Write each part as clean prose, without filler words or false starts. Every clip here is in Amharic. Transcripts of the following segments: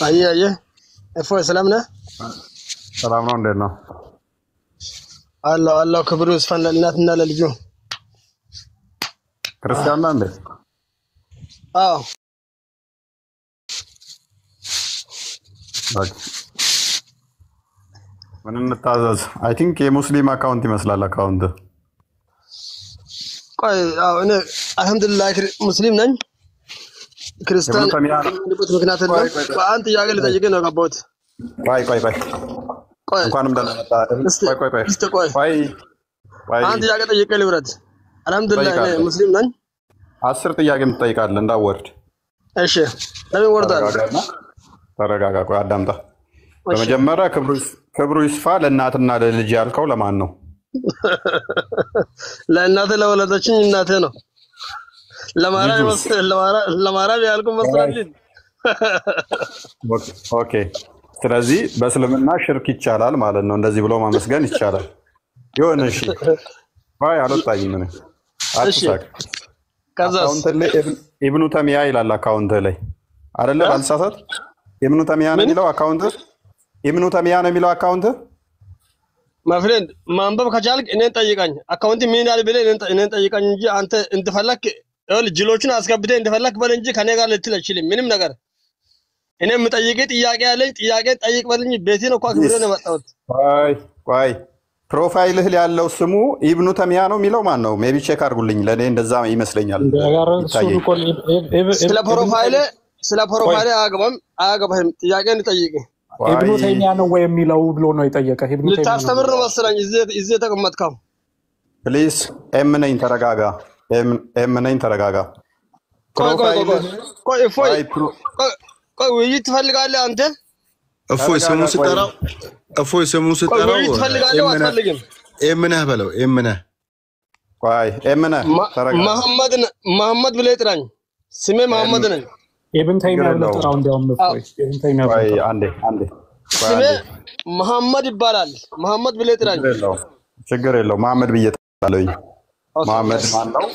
አየ እፎይ ሰላም ነህ? ሰላም ነው። እንዴት ነው? አላህ ክብሩ ይስፋ ለእናትና ለልጁ። ክርስቲያን ነህ እንዴ? አዎ። ምን እንታዘዝ? አይ ቲንክ የሙስሊም አካውንት ይመስላል አካውንት። ቆይ አዎ እኔ አልሐምዱሊላህ ሙስሊም ነኝ። ክርስቲያን ምክንያት ነው። አንተ ጥያቄ ልጠይቅህ ነው ገባሁት። ቆይ እንኳንም ደህና መጣህ። ቆይ አንተ ጥያቄ ጠይቀህ ልውረድ። አልሐምዱሊላህ እኔ ሙስሊም ነኝ። 10 ጥያቄ የምትጠይቃለህ እንዳወርድ። እሺ ለምን ወርዳለህ? ተረጋጋ። ቆይ አዳምጣ። በመጀመሪያ ክብሩ ይስፋ ለእናትና ለልጅ ያልከው ለማን ነው? ለእናቴ ለወለደችኝ እናቴ ነው። ለማራብ ያልኩ መስራልኝ። ኦኬ ስለዚህ በእስልምና ሽርክ ይቻላል ማለት ነው። እንደዚህ ብሎ ማመስገን ይቻላል። ይሁን እሺ። ባይ አልወጣኝም ምን አትሳቅ። አካውንት ላይ ኢብኑ ተሚያ ይላል አካውንት ላይ አይደለ? ባልሳሳት ኢብኑ ተሚያ ነው የሚለው አካውንት። ኢብኑ ተሚያ ነው የሚለው አካውንት። ማፍሬንድ ማንበብ ከቻልክ እኔን ጠይቀኝ። አካውንት ምን ያህል ብለህ እኔን ጠይቀኝ እንጂ አንተ እንትፈለክ ጅሎቹን አስገብተህ እንደፈለክ በል እንጂ ከኔ ጋር ልትል አይችልም ምንም ነገር። እኔ የምጠይቅህ ጥያቄ ያለኝ ጥያቄ ጠይቅ በልኝ። ቤቴ ነው እኮ አክብሬ ነው የመጣሁት። ቆይ ፕሮፋይልህ ላይ ያለው ስሙ ኢብኑ ተሚያ ነው የሚለው ማን ነው? ሜቢ ቼክ አድርጉልኝ። ለኔ እንደዛ ይመስለኛል። ስለ ፕሮፋይል አያገባህም። ጥያቄ እንጠይቅ። ኢብኑ ተሚያ ነው ወይ የሚለው ብሎ ነው የጠየቀህ። ኢብኑ ተሚያ ልታስተምር ነው መሰለኝ እዚህ ተቀመጥከው። ፕሊዝ ኤም ነኝ ተረጋጋ። ኤም ነኝ ተረጋጋ። ቆይ ውይይት ትፈልጋለህ አንተ? እፎይ ስሙ ስጠራው ትፈልጋለህ አትፈልግም? ኤም ነህ በለው። ኤም ነህ ቆይ ኤም ነህ ተረጋጋ። መሐመድ ብለህ ጥራኝ። ስሜ መሐመድ ነኝ። ኢብኑ ተሚያ ብለህ ጥራው። እንደውም እፎይ ኢብኑ ተሚያ ቆይ አንዴ ስሜ መሐመድ ይባላል። መሐመድ ብለህ ጥራኝ። ችግር የለውም። መሐመድ ብዬ ጥራለሁኝ። መሐመድ ማን ነው?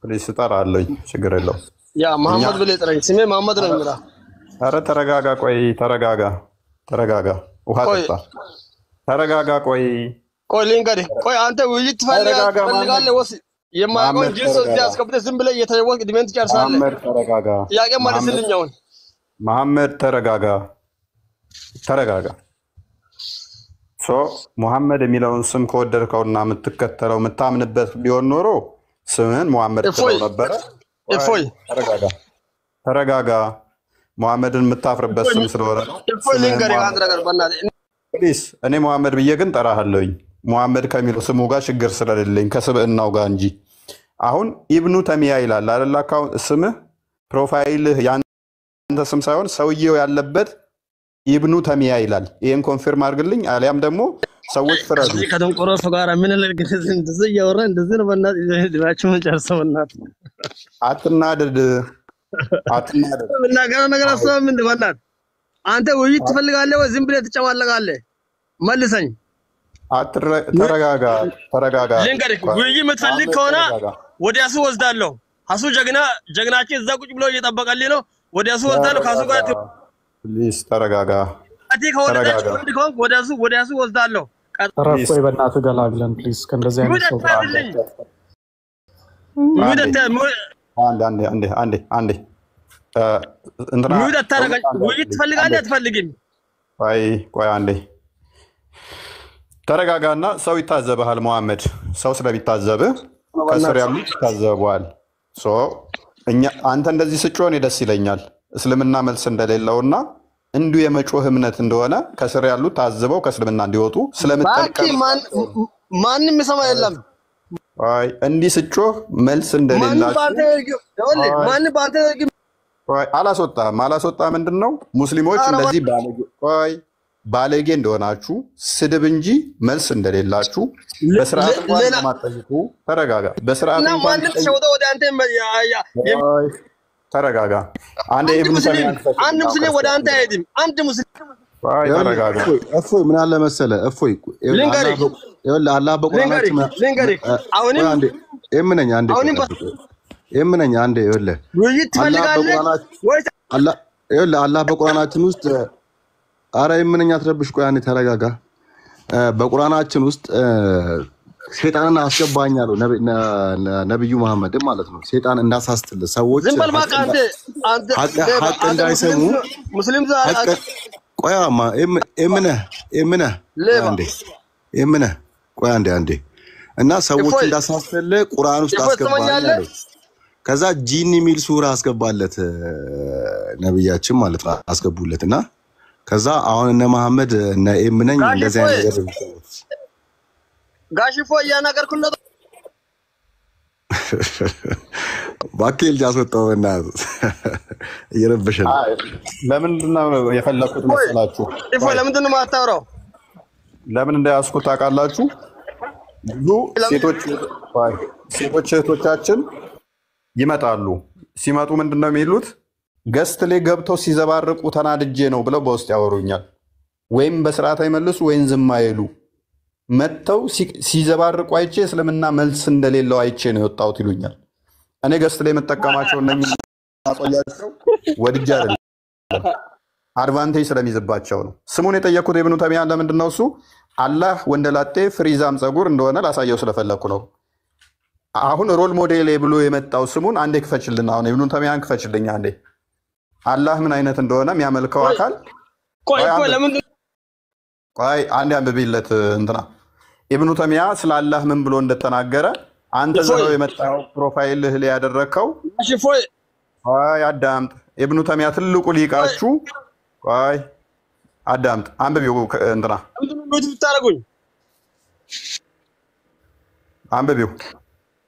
ፕሊስ እጠራለሁኝ። ችግር የለውም። ያ መሐመድ ብለህ ጥራኝ። ስሜ መሐመድ ነው የሚለው። ኧረ ተረጋጋ። ቆይ ተረጋጋ። ውሃ ጠጣ። ተረጋጋ። ቆይ ልንገርህ። ቆይ አንተ ውይይት ትፈልጋለህ ወይስ የማያውቀውን ጅንስ እዚህ አስገብተህ ዝም ብለህ እየተወቅ ድሜን ትጨርሳለህ? መሐመድ ተረጋጋ። ጥያቄ መልስልኝ አሁን። መሐመድ ተረጋጋ። ሙሐመድ የሚለውን ስም ከወደድከውና የምትከተለው የምታምንበት ቢሆን ኖሮ ስምህን ሙሐመድ ትለው ነበረ። እፎይ ተረጋጋ። ሙሐመድን የምታፍርበት ስም ስለሆነ ነው። እፎይ ልንገርህ አንድ ነገር በእናትህ ፕሊስ። እኔ ሙሐመድ ብዬ ግን ጠራሃለሁኝ። ሙሐመድ ከሚለው ስሙ ጋር ችግር ስለሌለኝ ከስብዕናው ጋር እንጂ። አሁን ኢብኑ ተሚያ ይላል አይደል? አካውንት ስምህ ፕሮፋይልህ ያንተ ስም ሳይሆን ሰውየው ያለበት ኢብኑ ተሚያ ይላል። ይሄን ኮንፊርም አድርግልኝ፣ አሊያም ደግሞ ሰዎች ፍረዱ። ከደንቆሮስ ጋር ምን ለግንዝ እንደዚህ ያወራ እንደዚህ ነው። በእናትህ ድባችሁን ጨርሰው በእናትህ አትናደድ። ምናገር ነገር አሰብ ምን በእናትህ አንተ ውይይት ትፈልጋለህ ወይ ዝም ብለህ ትጨማለቃለህ? መልሰኝ። ተረጋጋ። ልንገርህ፣ ውይይት የምትፈልግ ከሆነ ወዲያሱ ወስዳለሁ። ሀሱ ጀግናችን እዛ ቁጭ ብሎ እየጠበቀልኝ ነው። ወዲያሱ ወስዳለሁ። ካሱ ጋር ፕሊዝ ተረጋጋ። ወዲያሱ ወስዳለሁ። ተረፍ ወይ በእናትህ ገላግለን ፕሊዝ። ከእንደዚህ አይነት ሰው አንዴ እንትና ውይይት ትፈልጋለህ አትፈልግም? ቆይ አንዴ ተረጋጋና። ሰው ይታዘብሃል። ሙሐመድ ሰው ስለሚታዘብህ ከስር ያሉት ይታዘቡሃል። አንተ እንደዚህ ስጮህ እኔ ደስ ይለኛል። እስልምና መልስ እንደሌለውና እንዲሁ የመጮህ እምነት እንደሆነ ከስር ያሉት ታዝበው ከእስልምና እንዲወጡ ስለምትጠቀም ማንም ይሰማ የለም። እንዲህ ስጮህ መልስ እንደሌላችሁ አላስወጣ ምንድን ነው ሙስሊሞች እንደዚህ ባለጌ እንደሆናችሁ ስድብ እንጂ መልስ እንደሌላችሁ በስርዓት እንኳን ማጠይቁ። ተረጋጋ። በስርዓት እንኳን ተረጋጋ። አንድ ሙስሊም ወደ አንተ አይሄድም። አንድ ሙስሊም ተረጋጋ። እፎይ ምን አለ መሰለህ? እፎይ አላህ በቁርአናችን የምነኝ አንዴ ይኸውልህ ውይይት ትፈልጋለህ ወይ? ይኸውልህ አላህ በቁርአናችን ውስጥ አረ ምንኛ ትረብሽ ቆይ አንዴ ተረጋጋ በቁርአናችን ውስጥ ሸይጣንን አስገባኛሉ ነብዩ መሐመድ ማለት ነው ሸይጣን እንዳሳስተለ ሰዎች ዝም በል በቃ አንተ ሐቅ እንዳይሰሙ ሙስሊም ዛሬ ቆያማ እምነ ቆይ አንዴ እና ሰዎች እንዳሳስተለ ቁርአን ውስጥ አስገባኛሉ ከዛ ጂን የሚል ሱራ አስገባለት ነብያችን ማለት ነው አስገቡለትና ከዛ አሁን እነ መሐመድ እነ እምነኝ እንደዚህ ነገር ጋሽፎ ያናገርኩና ባኬል ያስወጣውና ይረብሽን ለምን ነው የፈለኩት መሰላችሁ ኢፎ ለምን ነው ማታወራው ለምን እንዳያስኩት ታውቃላችሁ ብዙ ሴቶች እህቶቻችን ይመጣሉ ሲመጡ ምንድነው የሚሉት ገስት ላይ ገብተው ሲዘባርቁ ተናድጄ ነው ብለው በውስጥ ያወሩኛል ወይም በስርዓት አይመልሱ ወይም ዝም አይሉ መተው ሲዘባርቁ አይቼ እስልምና መልስ እንደሌለው አይቼ ነው የወጣሁት ይሉኛል እኔ ገስት ላይ መጠቀማቸው እነኚህ አቆያቸው ወድጄ አይደለም አድቫንቴጅ ስለሚዝባቸው ነው ስሙን የጠየቁት ኢብኑ ተሚያን ለምንድን ነው እሱ አላህ ወንደላጤ ፍሪዛም ጸጉር እንደሆነ ላሳየው ስለፈለኩ ነው አሁን ሮል ሞዴል ብሎ የመጣው ስሙን አንዴ ክፈችልና አሁን ኢብኑ ተሚያን ክፈችልኛ አንዴ አላህ ምን አይነት እንደሆነ የሚያመልከው አካል ቆይ አንዴ አንብቢለት እንትና ኢብኑ ተሚያ ስለ አላህ ምን ብሎ እንደተናገረ አንተ ዘለው የመጣው ፕሮፋይል ላይ ያደረከው እሺ ፎይ አዳምጥ ኢብኑ ተሚያ ትልቁ ሊቃችሁ ቆይ አዳምጥ አንብቢው እንትና ምንድነው ብታረጉኝ አንብቢው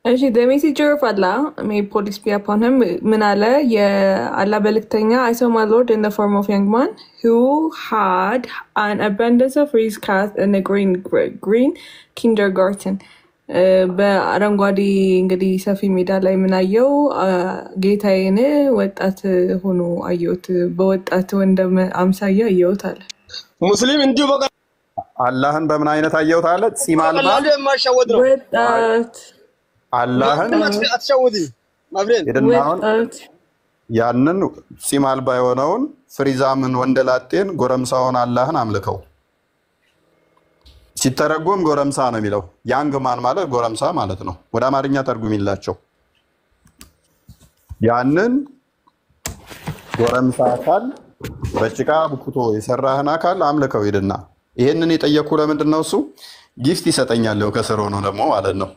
እሺ the messenger of Allah may peace be upon him ምን አለ የአላህ መልእክተኛ I saw my Lord in the form of young man who had an abundance of his cast in a green kindergarten በአረንጓዴ እንግዲህ ሰፊ ሜዳ ላይ ምን አየው ጌታዬን ወጣት ሆኖ አየሁት በወጣት ወንድም አምሳያ አየሁት አለ ሙስሊም እንዲሁ በቃ አላህን በምን አይነት አየሁት አለ ጺማልባ ማሻወድ ነው ወጣት አላህን አትሻወዲ ማብሬን ያንን ጺማልባ የሆነውን ፍሪዛምን ወንደላጤን ጎረምሳውን አላህን አምልከው ሲተረጎም ጎረምሳ ነው የሚለው ያንግ ማን ማለት ጎረምሳ ማለት ነው ወደ አማርኛ ተርጉሚላቸው ያንን ጎረምሳ አካል በጭቃ ብኩቶ የሰራህን አካል አምልከው ሄድና ይሄንን የጠየቁ ለምንድን ነው እሱ ጊፍት ይሰጠኛል ከስር ሆኖ ደግሞ ማለት ነው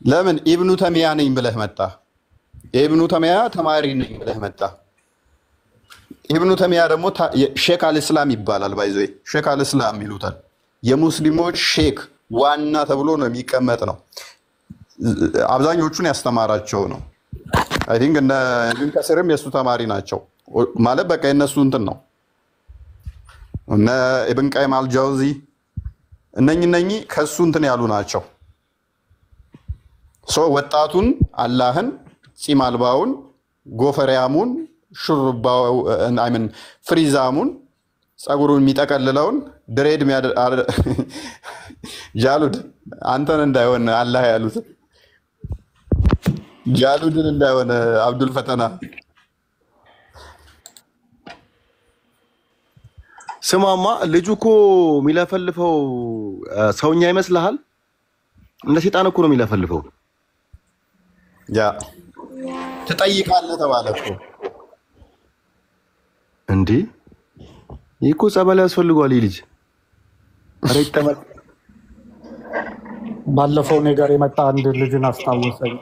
ለምን ኢብኑ ተሚያ ነኝ ብለህ መጣ ኢብኑ ተሚያ ተማሪ ነኝ ብለህ መጣ ኢብኑ ተሚያ ደግሞ ሼክ አልእስላም ይባላል ባይዘይ ሼክ አልእስላም ይሉታል የሙስሊሞች ሼክ ዋና ተብሎ ነው የሚቀመጥ ነው አብዛኞቹን ያስተማራቸው ነው አይ ቲንክ እነ ኢብኑ ከሲርም የሱ ተማሪ ናቸው ማለት በቃ የነሱ እንትን ነው እነ ኢብን ቀይም አልጃውዚ እነኚህ ከሱ እንትን ያሉ ናቸው ወጣቱን አላህን ጺማልባውን ጎፈሪያሙን ሹርባው አይምን ፍሪዛሙን ጸጉሩን የሚጠቀልለውን ድሬድ ጃሉድ አንተን እንዳይሆን አላህ ያሉት ጃሉድን እንዳይሆን አብዱል ፈተና ስማማ ልጁ እኮ የሚለፈልፈው ሰውኛ ይመስልሃል እንደ ሸይጣን እኮ ነው የሚለፈልፈው ያ ትጠይቃለህ ተባለኩ እንዴ ይኮ ጸበል ያስፈልጓል ልጅ አሬ ተመል ባለፈው ነገር የመጣ አንድ ልጅን አስታወሰኝ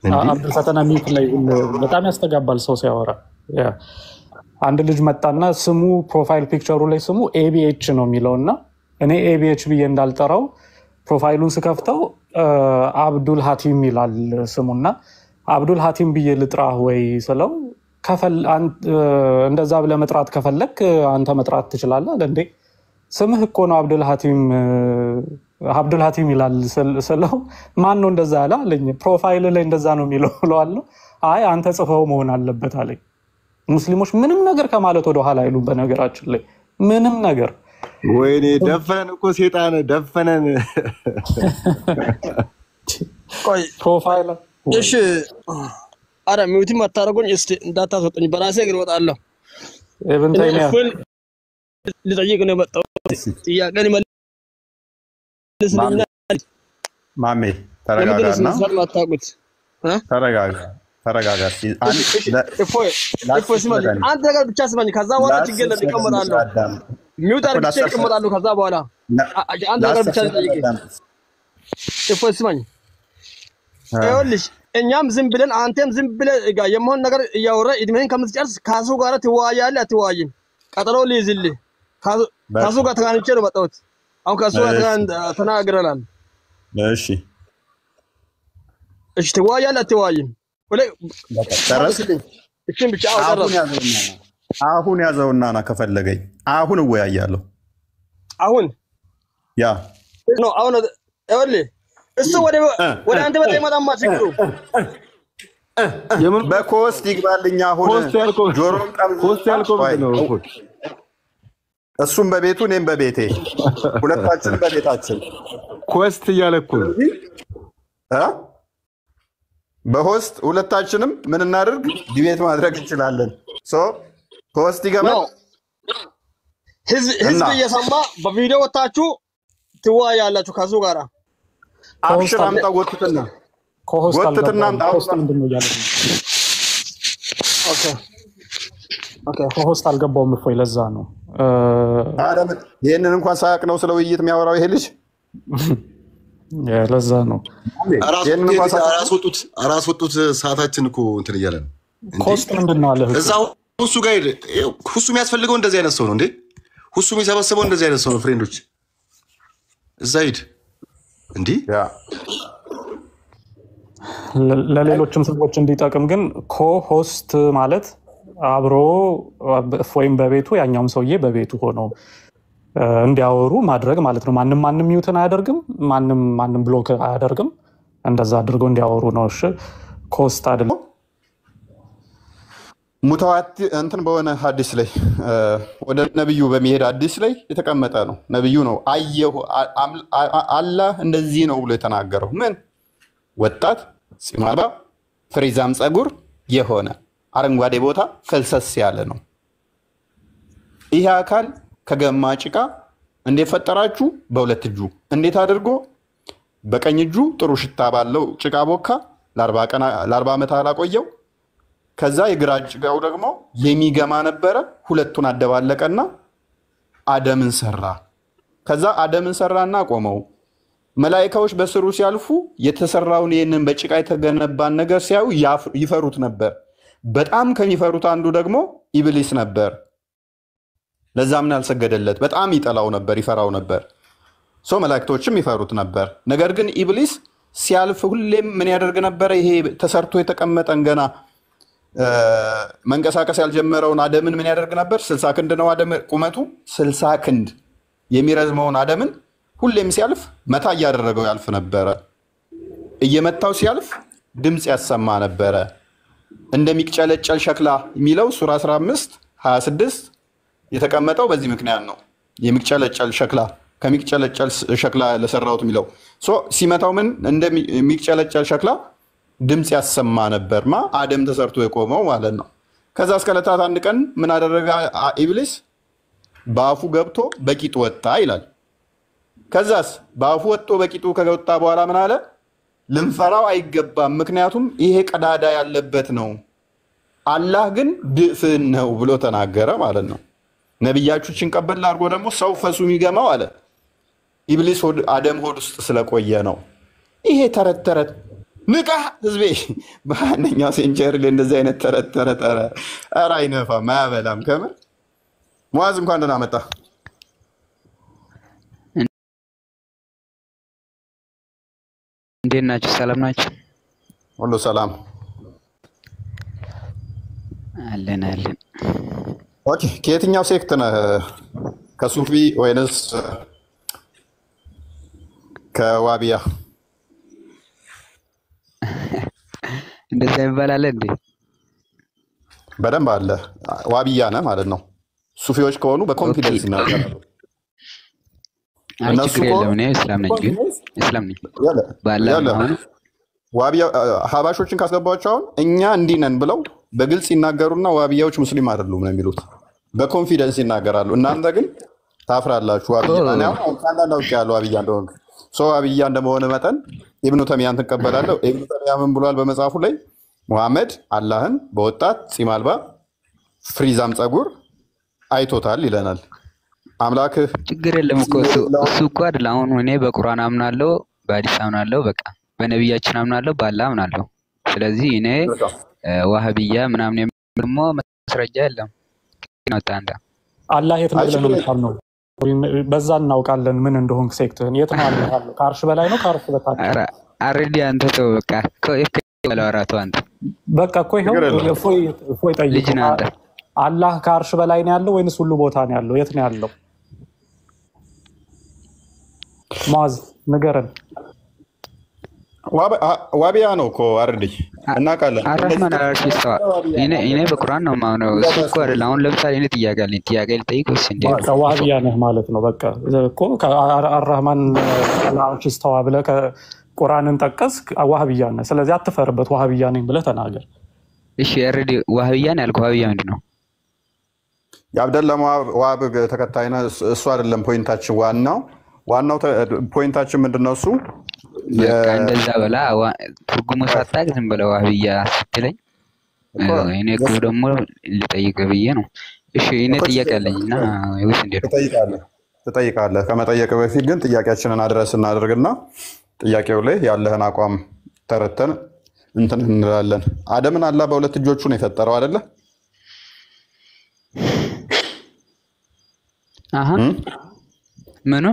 አብዱል ፈተና ሚት ላይ በጣም ያስተጋባል ሰው ሲያወራ አንድ ልጅ መጣና ስሙ ፕሮፋይል ፒክቸሩ ላይ ስሙ ኤቢኤች ነው የሚለውና እኔ ኤቢኤች ብዬ እንዳልጠራው ፕሮፋይሉን ስከፍተው አብዱል ሀቲም ይላል ስሙና አብዱል ሀቲም ብዬ ልጥራህ ወይ ስለው እንደዛ ብለህ መጥራት ከፈለክ አንተ መጥራት ትችላለህ እንዴ ስምህ እኮ ነው አብዱል ሀቲም ይላል ስለው ማን ነው እንደዛ ያለ አለኝ ፕሮፋይል ላይ እንደዛ ነው የሚለው ብለዋለሁ አይ አንተ ጽፈው መሆን አለበት አለኝ ሙስሊሞች ምንም ነገር ከማለት ወደ ኋላ አይሉም በነገራችን ላይ ምንም ነገር ወይኔ ደፈነን እኮ ሸይጣን ደፈነን ቆይ ፕሮፋይል እሺ አረ ሚውቲ ማታረጉኝ እስቲ እንዳታስወጡኝ በራሴ ግን ወጣለሁ ኢብን ተይሚያ ልጠይቅ ነው የመጣው ጥያቄን መልስልኝና ማሜ ተረጋጋና ተረጋጋ እፎይ ስማኝ አንተ ነገር ብቻ ስማኝ ከዛ በኋላ ችግር የለም ይቀመጣለሁ ሚውት አድርጌ ይቀመጣለሁ ከዛ በኋላ አንተ ነገር ብቻ ልጠይቅ እፎይ ስማኝ ይኸውልሽ እኛም ዝም ብለን አንተም ዝም ብለህ የመሆን ነገር እያወራ እድሜህን ከምትጨርስ ካሱ ጋር ትወያያለህ አትወያይም ቀጠሮ ልይዝልህ ካሱ ጋር ተጋንቼ ነው መጣሁት አሁን ካሱ ጋር ተናግረናል እሺ ትወያያለህ አትወያይም አሁን ያዘውና ና ከፈለገኝ አሁን እወያያለሁ አሁን ይኸውልህ እሱ ወደ አንተ በጣም ማትችግሩ የምን በኮስት ይግባልኛ አሁን ጆሮም ኮስት ያልከው ነው እሱም በቤቱ እኔም በቤቴ ሁለታችን በቤታችን ኮስት እያለኩ በሆስት ሁለታችንም ምን እናድርግ ዲቤት ማድረግ እንችላለን ኮስት ይገባል ህዝብ እየሰማ በቪዲዮ ወጣችሁ ትወያያላችሁ ካሱ ጋራ አብሽር አምጣ ወጥተና ምንድነው ያለው ኦኬ ኮሆስት አልገባውም እፎይ ለዛ ነው አዳም ይሄንን እንኳን ሳያቅ ነው ስለ ውይይት የሚያወራው ይሄ ልጅ ለዛ ነው አራስወጡት ሰዓታችን እኮ እንትን እያለ ነው ኮስት ምንድነው አለ እዛው ሁሱ ጋር ሁሱ የሚያስፈልገው እንደዚህ አይነት ሰው ነው እንዴ ሁሱ የሚሰበሰበው እንደዚህ አይነት ሰው ነው ፍሬንዶች እዛ ሂድ እንዴ ለሌሎችም ሰዎች እንዲጠቅም ግን ኮሆስት ማለት አብሮ ወይም በቤቱ ያኛውም ሰውዬ በቤቱ ሆኖ እንዲያወሩ ማድረግ ማለት ነው ማንም ሚውትን አያደርግም ማንም ብሎክ አያደርግም እንደዛ አድርገው እንዲያወሩ ነው እሺ ኮስት አይደለም ሙታዋት እንትን በሆነ ሐዲስ ላይ ወደ ነብዩ በሚሄድ ሐዲስ ላይ የተቀመጠ ነው ነብዩ ነው አየሁ አላህ እንደዚህ ነው ብሎ የተናገረው ምን ወጣት ሲማባ ፍሪዛም ጸጉር የሆነ አረንጓዴ ቦታ ፈልሰስ ያለ ነው ይሄ አካል ከገማ ጭቃ እንዴት ፈጠራችሁ በሁለት እጁ እንዴት አድርጎ በቀኝ እጁ ጥሩ ሽታ ባለው ጭቃ ቦካ ለ40 ዓመት አላቆየው ከዛ የግራ ጭቃው ደግሞ የሚገማ ነበረ ሁለቱን አደባለቀና አደምን ሰራ ከዛ አደምን ሰራና ቆመው መላእክቶች በስሩ ሲያልፉ የተሰራውን ይሄንን በጭቃ የተገነባን ነገር ሲያዩ ይፈሩት ነበር በጣም ከሚፈሩት አንዱ ደግሞ ኢብሊስ ነበር ለዛም ነው ያልሰገደለት በጣም ይጠላው ነበር ይፈራው ነበር መላእክቶችም ይፈሩት ነበር ነገር ግን ኢብሊስ ሲያልፍ ሁሌም ምን ያደርግ ነበር ይሄ ተሰርቶ የተቀመጠን ገና መንቀሳቀስ ያልጀመረውን አደምን ምን ያደርግ ነበር 60 ክንድ ነው አደም ቁመቱ 60 ክንድ የሚረዝመውን አደምን ሁሌም ሲያልፍ መታ ያደረገው ያልፍ ነበር እየመታው ሲያልፍ ድምጽ ያሰማ ነበር እንደሚቅጨለጨል ሸክላ የሚለው ሱራ 15 26 የተቀመጠው በዚህ ምክንያት ነው የሚቅጨለጨል ሸክላ ከሚቅጨለጨል ሸክላ ለሰራውት የሚለው ሲመታው ምን እንደሚቅጨለጨል ሸክላ ድምጽ ያሰማ ነበርማ አደም ተሰርቶ የቆመው ማለት ነው ከዛ እስከለታት አንድ ቀን ምን አደረገ ኢብሊስ ባፉ ገብቶ በቂጡ ወጣ ይላል ከዛስ ባፉ ወጥቶ በቂጡ ከወጣ በኋላ ምን አለ ልንፈራው አይገባም ምክንያቱም ይሄ ቀዳዳ ያለበት ነው አላህ ግን ድፍን ነው ብሎ ተናገረ ማለት ነው ነብያችሁ ጭንቀበል አድርጎ ደግሞ ሰው ፈሱ የሚገማው አለ ኢብሊስ አደም ሆድ ውስጥ ስለቆየ ነው ይሄ ተረት ንቃ ህዝቤ በአንደኛው ሴንቸሪ ላይ እንደዚህ አይነት ተረት ኧረ አይነፋም አያበላም ከምር ሙአዝ እንኳን ደህና መጣ እንዴት ናችሁ ሰላም ናችሁ ሁሉ ሰላም አለን ኦኬ ከየትኛው ሴክት ነህ ከሱፊ ወይንስ ከዋቢያ እንደዛ ይባላል እንዴ በደንብ አለ ዋቢያ ነህ ማለት ነው ሱፊዎች ከሆኑ በኮንፊደንስ ይናገራሉ አይ ችግር የለም እኔ እስላም ነኝ ባላ ነው ዋቢያ ሀባሾችን ካስገባቸው አሁን እኛ እንዲህ ነን ብለው በግልጽ ይናገሩና ዋቢያዎች ሙስሊም አይደሉም ነው የሚሉት። በኮንፊደንስ ይናገራሉ። እናንተ ግን ታፍራላችሁ። ዋቢያ እኔ አሁን ካንዳንድ አውቄ ያለው ዋቢያ እንደሆነ ዋቢያ እንደመሆነ መጠን ኢብኑ ተሚያን ትቀበላለህ። ኢብኑ ተሚያ ምን ብሏል በመጽሐፉ ላይ? ሙሐመድ አላህን በወጣት ፂም አልባ ፍሪዛም ጸጉር አይቶታል ይለናል። አምላክህ ችግር የለም እኮ እሱ እኮ አይደል። አሁን እኔ በቁርአን አምናለሁ፣ በሐዲስ አምናለሁ፣ በቃ በነብያችን አምናለሁ፣ በአላህ አምናለሁ። ስለዚህ እኔ ዋህብያ ምናምን ደግሞ ማስረጃ የለም። አንተ አላህ የት ነው ብለህ ነው የምታምነው? በዛ እናውቃለን ምን እንደሆንክ። ሴክትህን የት ነው አላህ ያለው? ከአርሽ በላይ ነው ከአርሽ በታች? አረዲ አንተ ተው በቃ ለወራቱ አንተ በቃ እኮ ይሄው ፎይ ጠይቅ ልጅ ነህ አንተ። አላህ ከአርሽ በላይ ነው ያለው ወይንስ ሁሉ ቦታ ነው ያለው? የት ነው ያለው? ማዝ ንገረን። ዋቢያ ነው እኮ አርዲ እናውቃለን። አራህማን አርሽ ይስተዋ እኔ በቁርአን ነው ማምነው። እሱ እኮ አይደል። አሁን ለምሳሌ እኔ ጥያቄ ልጠይቅ ወይስ እንዴ? በቃ ዋህብያ ነህ ማለት ነው። በቃ እኮ አራህማን አርሽ ይስተዋ ብለህ ቁርአንን ጠቀስክ፣ ዋህብያ ነህ። ስለዚህ አትፈርበት። ዋህብያ ነኝ ብለህ ተናገር። እሺ አርዲ ዋህብያ ነው ያልከው። ዋህብያ ምንድን ነው? የአብደላ ዋሃብ ተከታይ ነህ። እሱ አይደለም ፖይንታችን። ዋናው ፖይንታችን ምንድነው? እሱ እንደዛ በላ ትርጉሙ ሳታውቅ ዝም ብለህ ዋህብያ ስትለኝ እኔ እኮ ደግሞ ልጠይቅህ ብዬ ነው። እሺ እኔ ጥያቄ አለኝና ወይስ እንዴት ትጠይቃለህ? ከመጠየቅ በፊት ግን ጥያቄያችንን አድረስ እናደርግና ጥያቄው ላይ ያለህን አቋም ተረተን እንትን እንላለን። አደምን አላህ በሁለት እጆቹ ነው የፈጠረው አይደለ? ምኑ?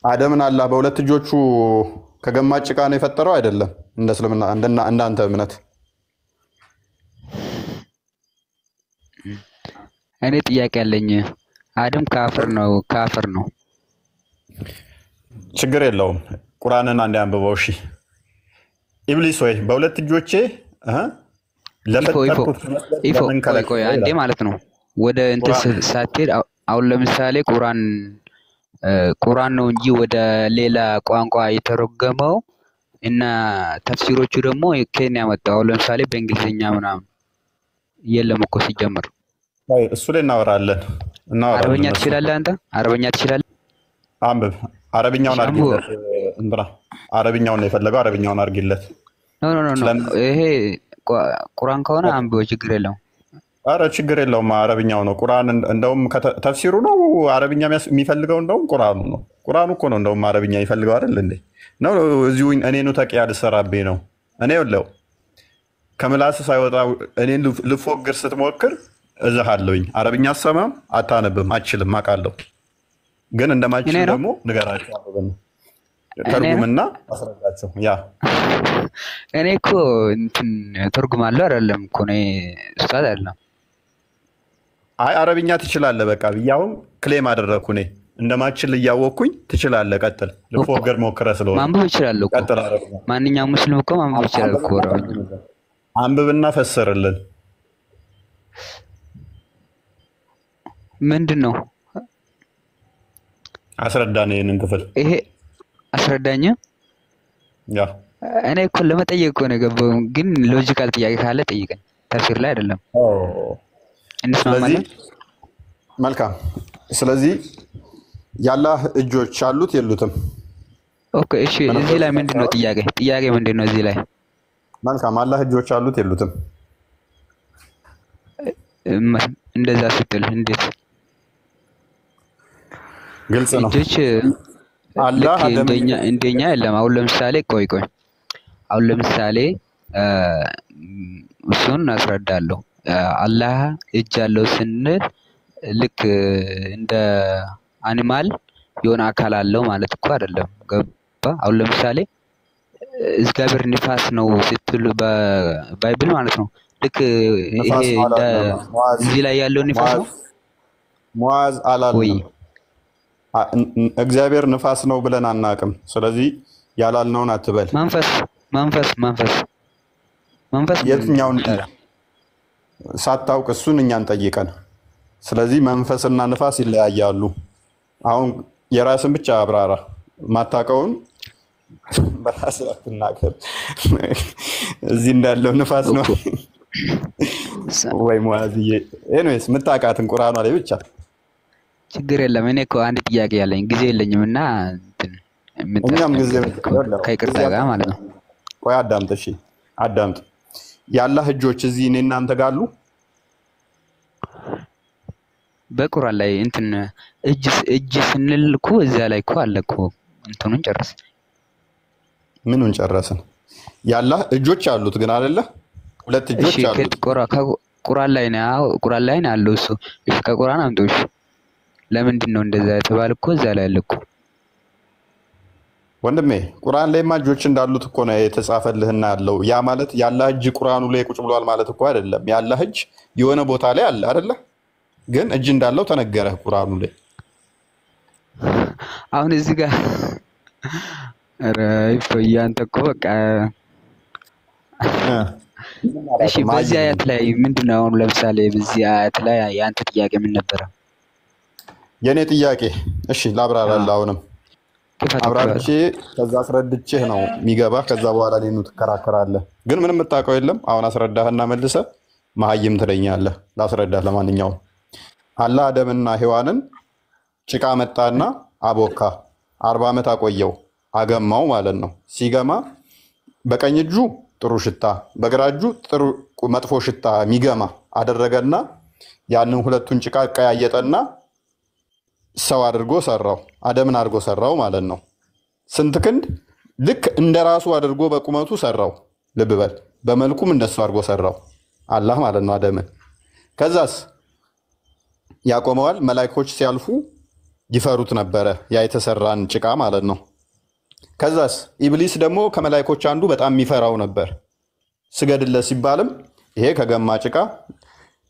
አደምን አላህ በሁለት እጆቹ ከገማጭ ዕቃ ነው የፈጠረው አይደለም? እንደ እስልምና እንዳንተ እምነት እኔ ጥያቄ አለኝ። አደም ካፍር ነው። ችግር የለውም። ቁርአንን አንዴ አንብበው። እሺ ኢብሊስ ወይ በሁለት እጆቼ ለፈጠርኩት ቆይ አንዴ ማለት ነው። ወደ እንትን ሳትሄድ አሁን ለምሳሌ ቁርአን ነው እንጂ ወደ ሌላ ቋንቋ የተረጎመው እና ተፍሲሮቹ ደግሞ ከኛ ያመጣው። አሁን ለምሳሌ በእንግሊዝኛ ምናምን የለም እኮ ሲጀምር። እሱ ላይ እናወራለን። አረበኛ ትችላለህ አንተ? አረበኛ ትችላለህ? አንብብ። አረብኛውን አርግለት እንብራ። አረብኛውን ነው የፈለገው። አረብኛውን አርግለት። ኖ ይሄ ቁርአን ከሆነ አንብበው፣ ችግር የለውም። አረ ችግር የለውም። አረብኛው ነው ቁርአን። እንደውም ተፍሲሩ ነው አረብኛ የሚፈልገው። እንደውም ቁርአኑ ነው። ቁርአኑ እኮ ነው እንደውም አረብኛ ይፈልገው አይደል እንዴ? ነው እዚሁ እኔኑ ተቂያ ልሰራብኝ ነው። እኔ ወለው ከምላስ ሳይወጣ እኔን ልፎግር ስትሞክር እዛሃለሁኝ። አረብኛ አሰማም አታነብም አችልም አውቃለሁ። ግን እንደማችል ደግሞ ንገራቸው። ተርጉምና አስረዳቸው። ያ እኔ እኮ እንትን ተርጉማለሁ አይደለም እኮ ነው ኡስታዝ አይደለም። አይ አረብኛ ትችላለህ በቃ ብያውን ክሌም አደረኩ። እኔ እንደማችል እያወቅኩኝ ትችላለህ። ቀጥል። ልፎገር ሞክረህ ስለሆነ ማንበብ እችላለሁ እኮ። ቀጥል። አረብኛ ማንኛውም ሙስሊም እኮ ማንበብ ይችላል እኮ። አንብብና ፈሰርልን። ምንድን ነው? አስረዳን ይሄንን ክፍል። ይሄ አስረዳኝ። ያ እኔ እኮ ለመጠየቅ እኮ ነው የገባው፣ ግን ሎጂካል ጥያቄ ካለ ጠይቀኝ። ተፍሲር ላይ አይደለም። እንስማማለን። መልካም። ስለዚህ የአላህ እጆች አሉት የሉትም? ኦኬ እሺ። እዚህ ላይ ምንድነው ጥያቄ ምንድነው እዚህ ላይ? መልካም። አላህ እጆች አሉት የሉትም? እንደዛ ስትል እንዴት ግልጽ ነው። እጆች አላህ እንደኛ የለም። አሁን ለምሳሌ ቆይ አሁን ለምሳሌ እሱን አስረዳለሁ። አላህ እጅ አለው ስንል ልክ እንደ አኒማል የሆነ አካል አለው ማለት እኮ አይደለም። ገባ? አሁን ለምሳሌ እግዚአብሔር ንፋስ ነው ስትሉ በባይብል ማለት ነው። ልክ ይሄ እዚህ ላይ ያለው ንፋስ ነው። ሙአዝ አላልንም። እግዚአብሔር ንፋስ ነው ብለን አናውቅም። ስለዚህ ያላልነውን አትበል። መንፈስ የትኛውን ሳታውቅ እሱን እኛን ጠይቀን። ስለዚህ መንፈስና ንፋስ ይለያያሉ። አሁን የራስን ብቻ አብራራ። ማታውቀውን በራስ አትናገር። እዚህ እንዳለው ንፋስ ነው ወይ ሙአዝዬ? ኤኒዌይስ የምታውቃትን ቁርአኗ ላይ ብቻ ችግር የለም። እኔ እኮ አንድ ጥያቄ ያለኝ ጊዜ የለኝም እና እኛም ጊዜ ከይቅርታ ጋር ማለት ነው። ቆይ አዳምጥ፣ እሺ አዳምጥ። የአላህ እጆች እዚህ እኔ እናንተ ጋር አሉ። በቁርአን ላይ እንትን እጅ ስንል እኮ እዚያ ላይ እኮ አለ እኮ። እንትኑን ጨረስን። ምኑን ጨረስን? የአላህ እጆች አሉት ግን አይደለ? ሁለት እጆች አሉት። ቁርአን ላይ ነው ያለው እሱ። እሺ ከቁርአን አምጦሽ ለምንድን ነው እንደዛ የተባለ እኮ እዛ ላይ አለ እኮ ወንድሜ። ቁርአን ላይ እጆች እንዳሉት እኮ ነው የተጻፈልህና ያለው። ያ ማለት የአላህ እጅ ቁርአኑ ላይ ቁጭ ብሏል ማለት እኮ አይደለም። የአላህ እጅ የሆነ ቦታ ላይ አለ አይደለ? ግን እጅ እንዳለው ተነገረህ ቁርአኑ ላይ። አሁን እዚህ ጋር ያንተ እኮ በቃ እሺ። በዚህ አያት ላይ ምንድን ነው አሁን ለምሳሌ በዚህ አያት ላይ ያንተ ጥያቄ ምን ነበረ? የኔ ጥያቄ እሺ ላብራራለህ። አሁንም አብራርቼ ከዛ አስረድቼህ ነው የሚገባ። ከዛ በኋላ ሌኑ ትከራከራለህ። ግን ምንም የምታውቀው የለም። አሁን አስረዳህና መልሰህ መሀይም ትለኛለህ። ላስረዳህ። ለማንኛውም አላህ አደምና ሔዋንን ጭቃ መጣና አቦካ 40 ዓመት አቆየው፣ አገማው ማለት ነው። ሲገማ በቀኝ እጁ ጥሩ ሽታ፣ በግራ እጁ ጥሩ መጥፎ ሽታ የሚገማ አደረገና ያንን ሁለቱን ጭቃ ቀያየጠና ሰው አድርጎ ሰራው። አደምን አድርጎ ሰራው ማለት ነው። ስንት ክንድ? ልክ እንደራሱ አድርጎ በቁመቱ ሰራው። ልብ በል፣ በመልኩም እንደሱ አድርጎ ሰራው አላህ ማለት ነው አደምን። ከዛስ ያቆመዋል። መላእክቶች ሲያልፉ ይፈሩት ነበረ ያ የተሰራን ጭቃ ማለት ነው። ከዛስ ኢብሊስ ደግሞ ከመላእክቶች አንዱ በጣም የሚፈራው ነበር። ስገድለት ሲባልም ይሄ ከገማ ጭቃ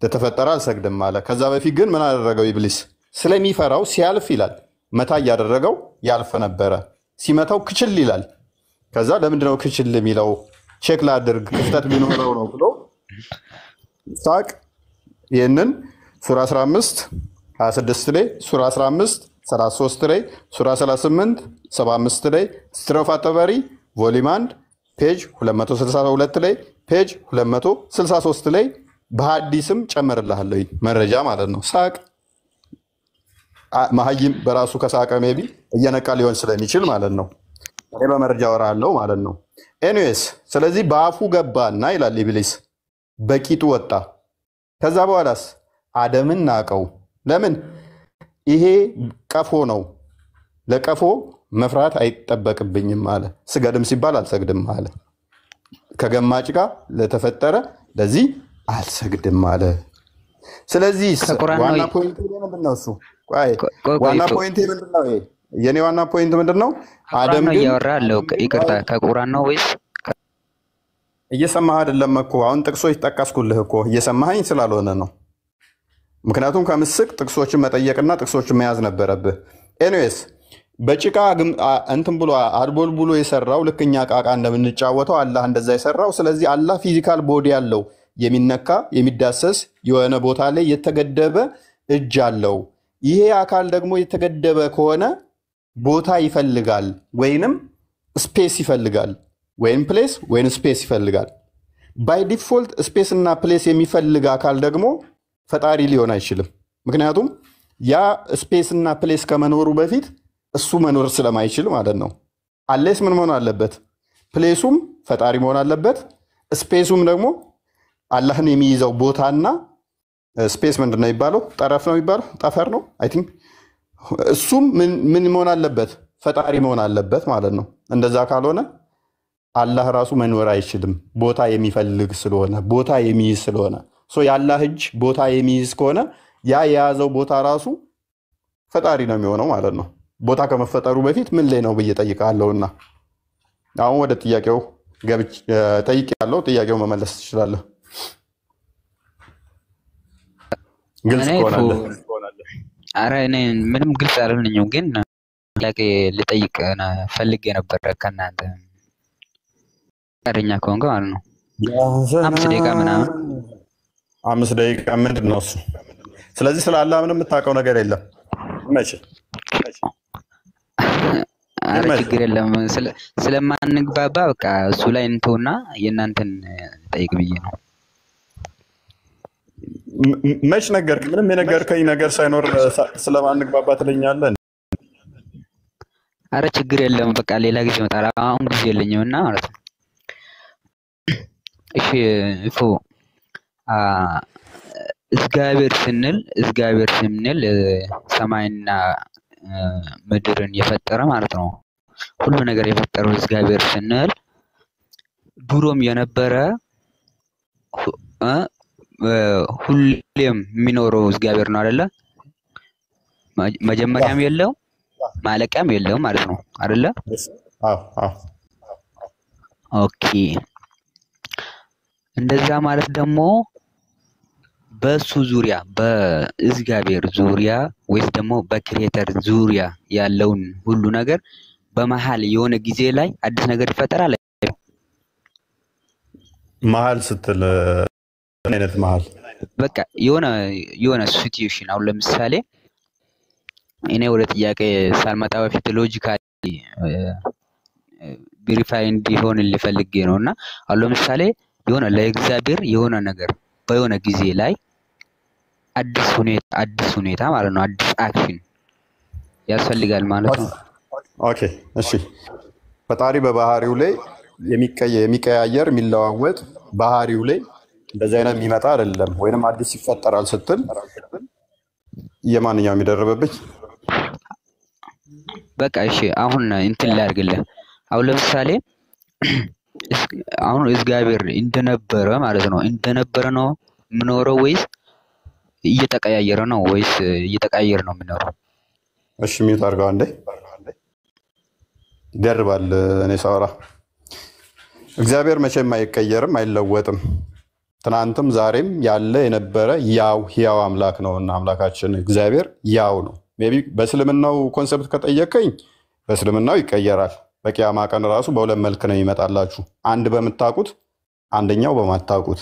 ለተፈጠረ አልሰግድም አለ። ከዛ በፊት ግን ምን አደረገው ኢብሊስ? ስለሚፈራው ሲያልፍ ይላል መታ እያደረገው ያልፍ ነበረ። ሲመታው ክችል ይላል። ከዛ ለምንድነው ክችል የሚለው? ቼክ ላድርግ ክፍተት ቢኖረው ነው ብሎ ሳቅ። ይህንን ሱራ 15 26 ላይ፣ ሱራ 15 33 ላይ፣ ሱራ 38 75 ላይ፣ ስትሮፍ አጠበሪ ቮሊዩም 1 ፔጅ 262 ላይ፣ ፔጅ 263 ላይ በሐዲስም ጨመርልሃለሁ መረጃ ማለት ነው። ሳቅ። መሀይም በራሱ ከሳቀ ሜቢ እየነቃ ሊሆን ስለሚችል ማለት ነው። እኔ በመረጃ ወራለሁ ማለት ነው። ኤኒዌይስ ስለዚህ በአፉ ገባና ይላል ኢብሊስ በቂጡ ወጣ። ከዛ በኋላስ አደምን ናቀው። ለምን? ይሄ ቀፎ ነው፣ ለቀፎ መፍራት አይጠበቅብኝም አለ። ስገድም ሲባል አልሰግድም አለ። ከገማ ጭቃ ለተፈጠረ ለዚህ አልሰግድም አለ። ስለዚህ ዋና ፖይንት ምንድን ነው? እሱ ዋና ፖይንት ምንድን ነው? የኔ ዋና ፖይንት ምንድን ነው? አደም ግን እያወራ ያለው ይቅርታ ከቁርአን ነው ወይስ እየሰማህ አይደለም እኮ። አሁን ጥቅሶች ጠቀስኩልህ እኮ እየሰማኸኝ ስላልሆነ ነው። ምክንያቱም ከምስቅ ጥቅሶችን መጠየቅና ጥቅሶችን መያዝ ነበረብህ። ኤኒዌይስ በጭቃ እንትን ብሎ አድቦል ብሎ የሰራው ልክ እኛ ቃቃ እንደምንጫወተው አላህ እንደዛ የሰራው። ስለዚህ አላህ ፊዚካል ቦዲ ያለው የሚነካ የሚዳሰስ የሆነ ቦታ ላይ የተገደበ እጅ አለው። ይሄ አካል ደግሞ የተገደበ ከሆነ ቦታ ይፈልጋል፣ ወይንም ስፔስ ይፈልጋል፣ ወይም ፕሌስ ወይም ስፔስ ይፈልጋል። ባይ ዲፎልት ስፔስ እና ፕሌስ የሚፈልግ አካል ደግሞ ፈጣሪ ሊሆን አይችልም። ምክንያቱም ያ ስፔስ እና ፕሌስ ከመኖሩ በፊት እሱ መኖር ስለማይችል ማለት ነው። አሌስ ምን መሆን አለበት? ፕሌሱም ፈጣሪ መሆን አለበት። ስፔሱም ደግሞ አላህን የሚይዘው ቦታና ስፔስ ምንድን ነው የሚባለው? ጠረፍ ነው የሚባለው? ጠፈር ነው አይ ቲንክ። እሱም ምን መሆን አለበት? ፈጣሪ መሆን አለበት ማለት ነው። እንደዛ ካልሆነ አላህ ራሱ መኖር አይችልም። ቦታ የሚፈልግ ስለሆነ፣ ቦታ የሚይዝ ስለሆነ የአላህ እጅ ቦታ የሚይዝ ከሆነ ያ የያዘው ቦታ ራሱ ፈጣሪ ነው የሚሆነው ማለት ነው። ቦታ ከመፈጠሩ በፊት ምን ላይ ነው ብዬ ጠይቃለሁና አሁን ወደ ጥያቄው ጠይቄያለሁ። ጥያቄው መመለስ ትችላለህ። ግልጽ ከሆነልህ። ኧረ እኔ ምንም ግልጽ አልሆነኝም፣ ግን ጥያቄ ልጠይቅ ፈልጌ ነበረ ከእናንተ ፈቃደኛ ከሆንክ ማለት ነው። 5 ደቂቃ ምናምን 5 ደቂቃ ምንድን ነው እሱ? ስለዚህ ስለ አላህ ምንም የምታውቀው ነገር የለም። መቼ አረ ችግር የለም ስለማንግባባ በቃ እሱ ላይ እንተውና የእናንተን ጠይቅ ብዬ ነው። መች ነገርክ? ምንም የነገርከኝ ነገር ሳይኖር ስለማንግባባ ትለኛለህ? አረ ችግር የለም በቃ ሌላ ጊዜ እመጣለሁ። አሁን ጊዜ የለኝምና ማለት ነው። እሺ እፎ እግዚአብሔር ስንል ሰማይና ምድርን የፈጠረ ማለት ነው። ሁሉ ነገር የፈጠረው እግዚአብሔር ስንል ድሮም የነበረ ሁሌም የሚኖረው እግዚአብሔር ነው አይደለ? መጀመሪያም የለው ማለቂያም የለው ማለት ነው አይደለ? አዎ። ኦኬ እንደዛ ማለት ደግሞ በሱ ዙሪያ በእግዚአብሔር ዙሪያ ወይስ ደግሞ በክሬተር ዙሪያ ያለውን ሁሉ ነገር በመሃል የሆነ ጊዜ ላይ አዲስ ነገር ይፈጠራል። መሃል ስትል ምን አይነት መሃል? በቃ የሆነ ሲቹዌሽን አሁን ለምሳሌ እኔ ወደ ጥያቄ ሳልመጣ በፊት ሎጂካሊ ቬሪፋይ እንዲሆን ልፈልግ ነውና አሁን ለምሳሌ የሆነ ለእግዚአብሔር የሆነ ነገር በየሆነ ጊዜ ላይ አዲስ ሁኔታ ማለት ነው አዲስ አክሽን ያስፈልጋል ማለት ነው። ኦኬ እሺ። ፈጣሪ በባህሪው ላይ የሚቀያየር የሚለዋወጥ ባህሪው ላይ እንደዚህ አይነት የሚመጣ አይደለም። ወይንም አዲስ ይፈጠራል ስትል የማንኛውም የሚደረበብኝ በቃ እሺ አሁን እንትን ላድርግልህ። አሁን ለምሳሌ አሁን እግዚአብሔር እንደነበረ ማለት ነው እንደነበረ ነው የምኖረው ወይስ እየተቀያየረ ነው ወይስ እየተቀያየረ ነው የምኖረው? እሺ ሚውት አድርገው አንዴ ይደርባል። እኔ ሳወራ እግዚአብሔር መቼም አይቀየርም አይለወጥም። ትናንትም ዛሬም ያለ የነበረ ያው ሕያው አምላክ ነውና አምላካችን እግዚአብሔር ያው ነው። ሜቢ በእስልምናው ኮንሰፕት ከጠየቀኝ በእስልምናው ይቀየራል። በቂያማ ቀን ራሱ በሁለት መልክ ነው ይመጣላችሁ። አንድ በምታውቁት አንደኛው በማታውቁት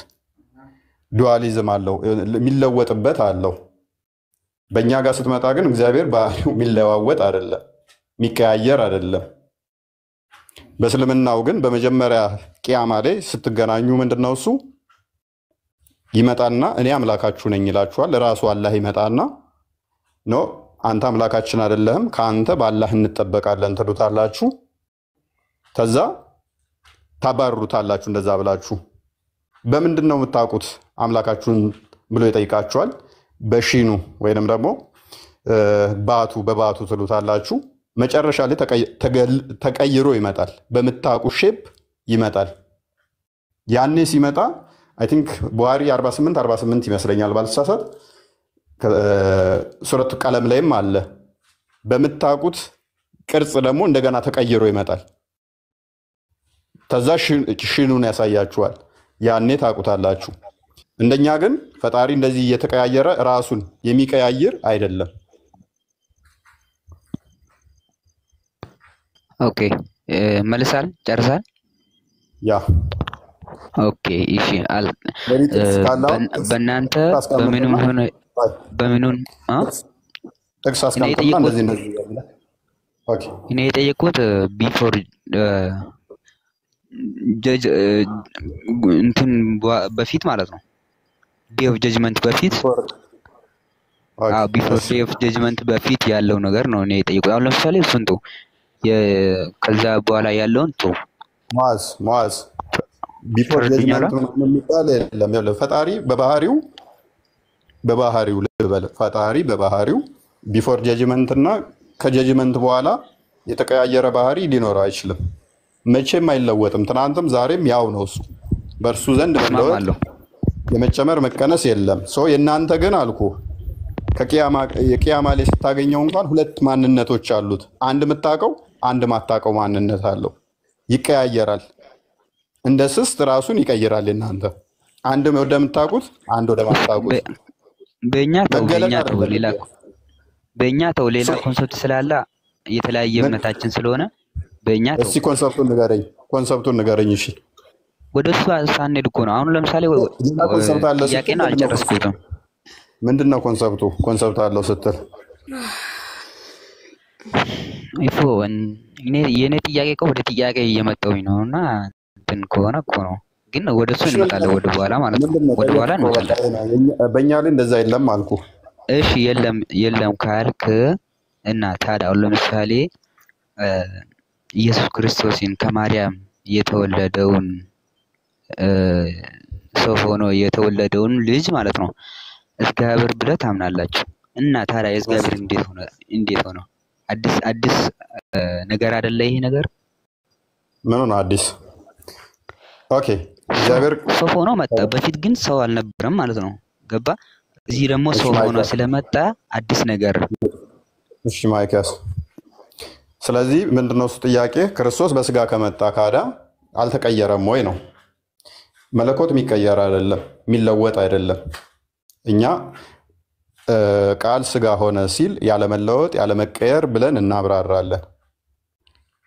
ዱዋሊዝም አለው የሚለወጥበት አለው። በእኛ ጋር ስትመጣ ግን እግዚአብሔር ባህሪው የሚለዋወጥ አይደለም የሚቀያየር አይደለም። በእስልምናው ግን በመጀመሪያ ቂያማ ላይ ስትገናኙ ምንድነው እሱ ይመጣና እኔ አምላካችሁ ነኝ ይላችኋል። ራሱ አላህ ይመጣና ኖ አንተ አምላካችን አይደለህም ከአንተ በአላህ እንጠበቃለን ትሉታላችሁ። ከዛ ታባርሩታላችሁ። እንደዛ ብላችሁ በምንድን ነው የምታውቁት አምላካችሁን ብሎ ይጠይቃችኋል። በሺኑ ወይንም ደግሞ በባቱ ትሉታላችሁ። መጨረሻ ላይ ተቀይሮ ይመጣል። በምታውቁ ሼፕ ይመጣል። ያኔ ሲመጣ አይ ቲንክ ቡሃሪ 48 ይመስለኛል ባልሳሳት ሱረቱ ቀለም ላይም አለ። በምታውቁት ቅርጽ ደግሞ እንደገና ተቀይሮ ይመጣል። ተዛ ሽኑን ያሳያችኋል። ያኔ ታውቁታላችሁ። እንደኛ ግን ፈጣሪ እንደዚህ እየተቀያየረ ራሱን የሚቀያየር አይደለም። ኦኬ መልሳል ጨርሳል። ያ ኦኬ እሺ በእናንተ በምኑን ጥቅስ አስቀምጥና እንደዚህ ኦኬ እኔ የጠየቁት ቢፎር ጀጅ እንትን በፊት ማለት ነው ዴይ ኦፍ ጀጅመንት በፊት ቢፎር ዴይ ኦፍ ጀጅመንት በፊት ያለው ነገር ነው እኔ የጠየቁት። አሁን ለምሳሌ ስንቱ ከዛ በኋላ ያለውን ቶ ማዝ ቢፎር ጀጅመንት ምን የሚባል የለም። ያለው ፈጣሪ በባህሪው ልበል ፈጣሪ በባህሪው ቢፎር ጀጅመንት እና ከጀጅመንት በኋላ የተቀያየረ ባህሪ ሊኖረው አይችልም። መቼም አይለወጥም። ትናንትም ዛሬም ያው ነው እሱ። በእርሱ ዘንድ መለወጥ የመጨመር መቀነስ የለም። የእናንተ ግን አልኩ የቂያማ ላይ ስታገኘው እንኳን ሁለት ማንነቶች አሉት። አንድ የምታውቀው አንድ ማታውቀው ማንነት አለው። ይቀያየራል። እንደ ስስት ራሱን ይቀይራል። እናንተ አንድ ወደምታውቁት አንድ ወደማታውቁት በእኛ ተው ሌላ ኮንሰፕት ስላለ የተለያየ እምነታችን ስለሆነ በእኛ ተው። እስኪ ኮንሰፕቱን ንገረኝ። እሺ ወደሱ ሳንሄድ እኮ ነው። አሁን ለምሳሌ ጥያቄን አልጨረስኩትም። ምንድነው ኮንሰፕቱ? ኮንሰፕት አለው ስትል ይፎ የኔ ጥያቄ እኮ ወደ ጥያቄ እየመጣሁኝ ነው እና እንትን ከሆነ እኮ ነው ግን ወደ እሱ እንመጣለን ወደ በኋላ ማለት ነው። ወደ በኋላ እንመጣለን። በእኛ ላይ እንደዛ የለም አልኩ። እሺ የለም ካልክ እና ታዲያ አሁን ለምሳሌ ኢየሱስ ክርስቶስን ከማርያም የተወለደውን ሰው ሆኖ የተወለደውን ልጅ ማለት ነው እግዚአብሔር ብለህ ታምናላችሁ እና ታዲያ እግዚአብሔር እንዴት ሆነ? አዲስ ነገር አይደለ ይሄ ነገር? ምን ነው አዲስ? ኦኬ እግዚአብሔር ሰው ሆኖ መጣ። በፊት ግን ሰው አልነበረም ማለት ነው። ገባ? እዚህ ደግሞ ሰው ሆኖ ስለመጣ አዲስ ነገር። እሺ ማይካስ፣ ስለዚህ ምንድነው እሱ ጥያቄ? ክርስቶስ በስጋ ከመጣ ካዳ አልተቀየረም ወይ ነው? መለኮት የሚቀየር አይደለም፣ የሚለወጥ አይደለም። እኛ ቃል ስጋ ሆነ ሲል ያለመለወጥ ያለመቀየር ብለን እናብራራለን።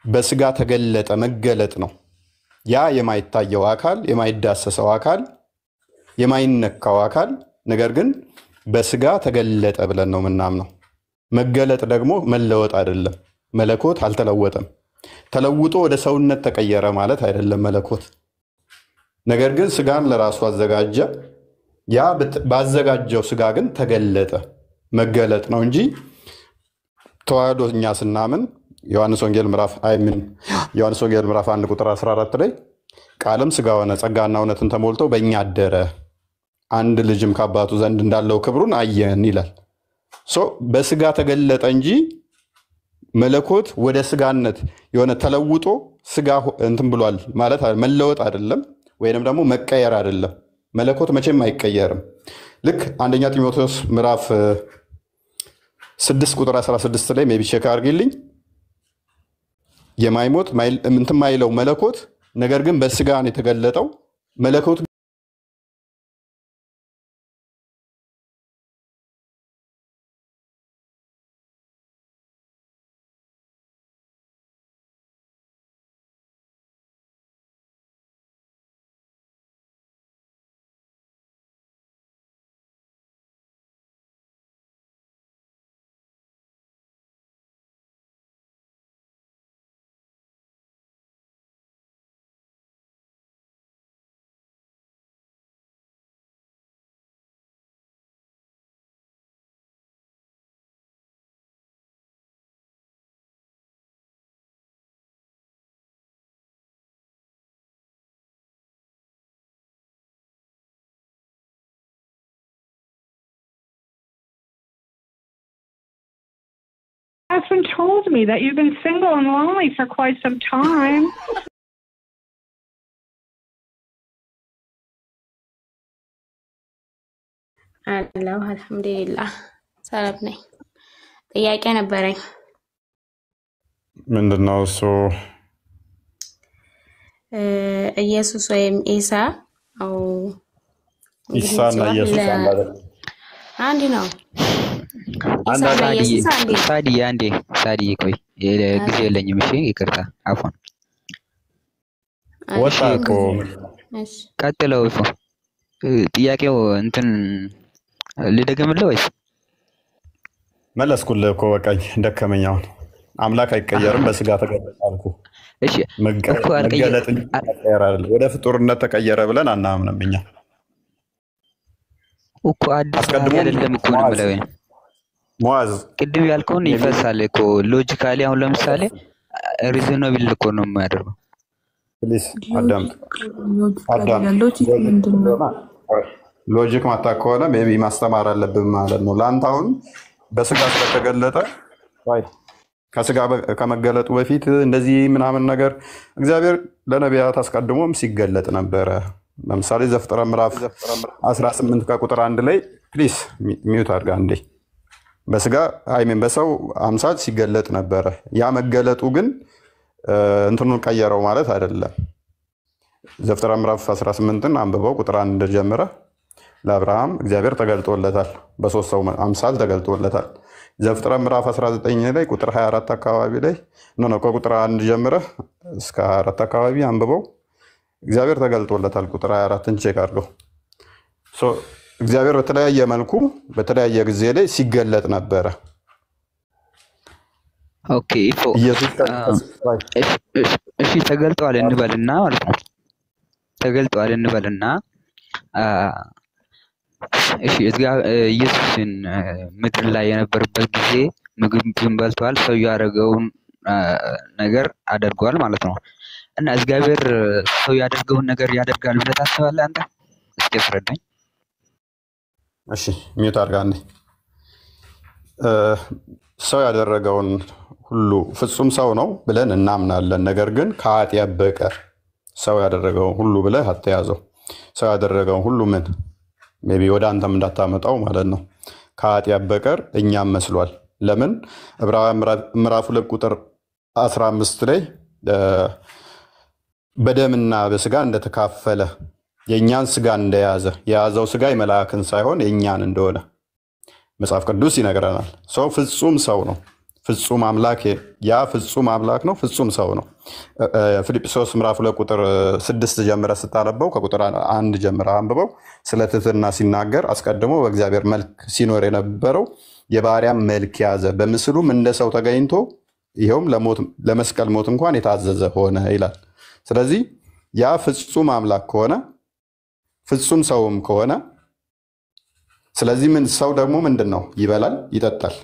በስጋ ተገለጠ መገለጥ ነው። ያ የማይታየው አካል የማይዳሰሰው አካል የማይነካው አካል ነገር ግን በስጋ ተገለጠ ብለን ነው ምናምነው። መገለጥ ደግሞ መለወጥ አይደለም። መለኮት አልተለወጠም። ተለውጦ ወደ ሰውነት ተቀየረ ማለት አይደለም መለኮት። ነገር ግን ስጋን ለራሱ አዘጋጀ። ያ ባዘጋጀው ስጋ ግን ተገለጠ መገለጥ ነው እንጂ ተዋህዶ እኛ ስናምን ዮሐንስ ወንጌል ምዕራፍ 1 ቁጥር 14 ላይ ቃልም ስጋ ሆነ ጸጋና እውነትን ተሞልቶ በእኛ አደረ አንድ ልጅም ከአባቱ ዘንድ እንዳለው ክብሩን አየን ይላል። በስጋ ተገለጠ እንጂ መለኮት ወደ ስጋነት የሆነ ተለውጦ ስጋ እንትን ብሏል ማለት መለወጥ አይደለም፣ ወይንም ደግሞ መቀየር አይደለም። መለኮት መቼም አይቀየርም። ልክ አንደኛ ጢሞቴዎስ ምዕራፍ 6 ቁጥር 16 ላይ ሜቢ ቼክ አድርጊልኝ። የማይሞት እንትን ማይለው መለኮት ነገር ግን በስጋ ነው የተገለጠው። መለኮት husband told me that you've been single and lonely for quite some time. አላሁ አልሐምዱሊላህ ሰላም ነኝ። ጥያቄ ነበረኝ። ምንድነው እሱ? ኢየሱስ ወይም ኢሳ አው ኢሳና ኢየሱስ አንድ ነው። ሳዲ ቆይ ጊዜ የለኝም። እሺ ይቅርታ አፎን ወጣቆ ቀጥለው እኮ ጥያቄው እንትን ልደገምልህ ወይስ መለስኩልህ እኮ በቃኝ፣ ደከመኝ። አሁን አምላክ አይቀየርም በስጋ ተገለጠ አልኩ። እሺ መገለጥ ወደ ፍጡርነት ተቀየረ ብለን አናምንም እኛ እኮ አዲስ አይደለም እኮ ነው ብለው ሙአዝ ቅድም ያልከውን ይፈሳል እኮ ሎጂካሊ። አሁን ለምሳሌ ሪዝነብል እኮ ነው የሚያደርገው። ፕሊዝ አዳም ሎጂክ ማታ ከሆነ ሜቢ ማስተማር አለብን ማለት ነው። ለአንተ አሁን በስጋ ስለተገለጠ ከስጋ ከመገለጡ በፊት እንደዚህ ምናምን ነገር እግዚአብሔር ለነቢያት አስቀድሞም ሲገለጥ ነበረ። ለምሳሌ ዘፍጥረት ምዕራፍ 18 ከቁጥር 1 ላይ ፕሊዝ ሚዩት አድርጋ እንዴ በስጋ አይሜን በሰው አምሳል ሲገለጥ ነበረ። ያ መገለጡ ግን እንትኑን ቀየረው ማለት አይደለም። ዘፍጥረት ምዕራፍ 18ን አንብበው ቁጥር 1 ጀምረ ለአብርሃም እግዚአብሔር ተገልጦለታል፣ በሶስት ሰው አምሳል ተገልጦለታል። ዘፍጥረት ምዕራፍ 19 ላይ ቁጥር 24 አካባቢ ላይ ነው ከቁጥር 1 ጀምረ እስከ 24 አካባቢ አንብበው እግዚአብሔር ተገልጦለታል። ቁጥር 24ን ቼክ አድርገው። እግዚአብሔር በተለያየ መልኩ በተለያየ ጊዜ ላይ ሲገለጥ ነበረ። ኦኬ ኢፎ ኢየሱስ እሺ ተገልጧል እንበልና ማለት ነው። ተገልጧል እንበልና እሺ ኢየሱስን ምድር ላይ የነበረበት ጊዜ ምግብ በልቷል፣ ሰው ያደረገውን ነገር አድርጓል ማለት ነው። እና እግዚአብሔር ሰው ያደርገውን ነገር ያደርጋል ብለህ ታስባለህ አንተ? እስኪ አስረዳኝ። እሺ ሚዩት አድርጋኔ ሰው ያደረገውን ሁሉ ፍጹም ሰው ነው ብለን እናምናለን። ነገር ግን ከኃጢአት በቀር ሰው ያደረገውን ሁሉ ብለህ አትያዘው። ሰው ያደረገውን ሁሉ ምን ሜቢ ወደ አንተም እንዳታመጣው ማለት ነው። ከኃጢአት በቀር እኛም መስሏል። ለምን ዕብራውያን ምዕራፍ 2 ቁጥር 15 ላይ በደምና በስጋ እንደተካፈለ የእኛን ስጋ እንደያዘ የያዘው ስጋ የመላእክን ሳይሆን የእኛን እንደሆነ መጽሐፍ ቅዱስ ይነግረናል። ሰው ፍጹም ሰው ነው፣ ፍጹም አምላክ፣ ያ ፍጹም አምላክ ነው፣ ፍጹም ሰው ነው። ፊልጵስዩስ ምዕራፍ 2 ቁጥር 6 ጀምረ ስታነበው ከቁጥር 1 ጀምረ አንብበው ስለ ትሕትና ሲናገር አስቀድሞ በእግዚአብሔር መልክ ሲኖር የነበረው የባሪያም መልክ ያዘ፣ በምስሉም እንደ ሰው ተገኝቶ ይኸውም ለመስቀል ሞት እንኳን የታዘዘ ሆነ ይላል። ስለዚህ ያ ፍጹም አምላክ ከሆነ ፍጹም ሰውም ከሆነ ስለዚህ ምን ሰው ደግሞ ምንድን ነው? ይበላል፣ ይጠጣል።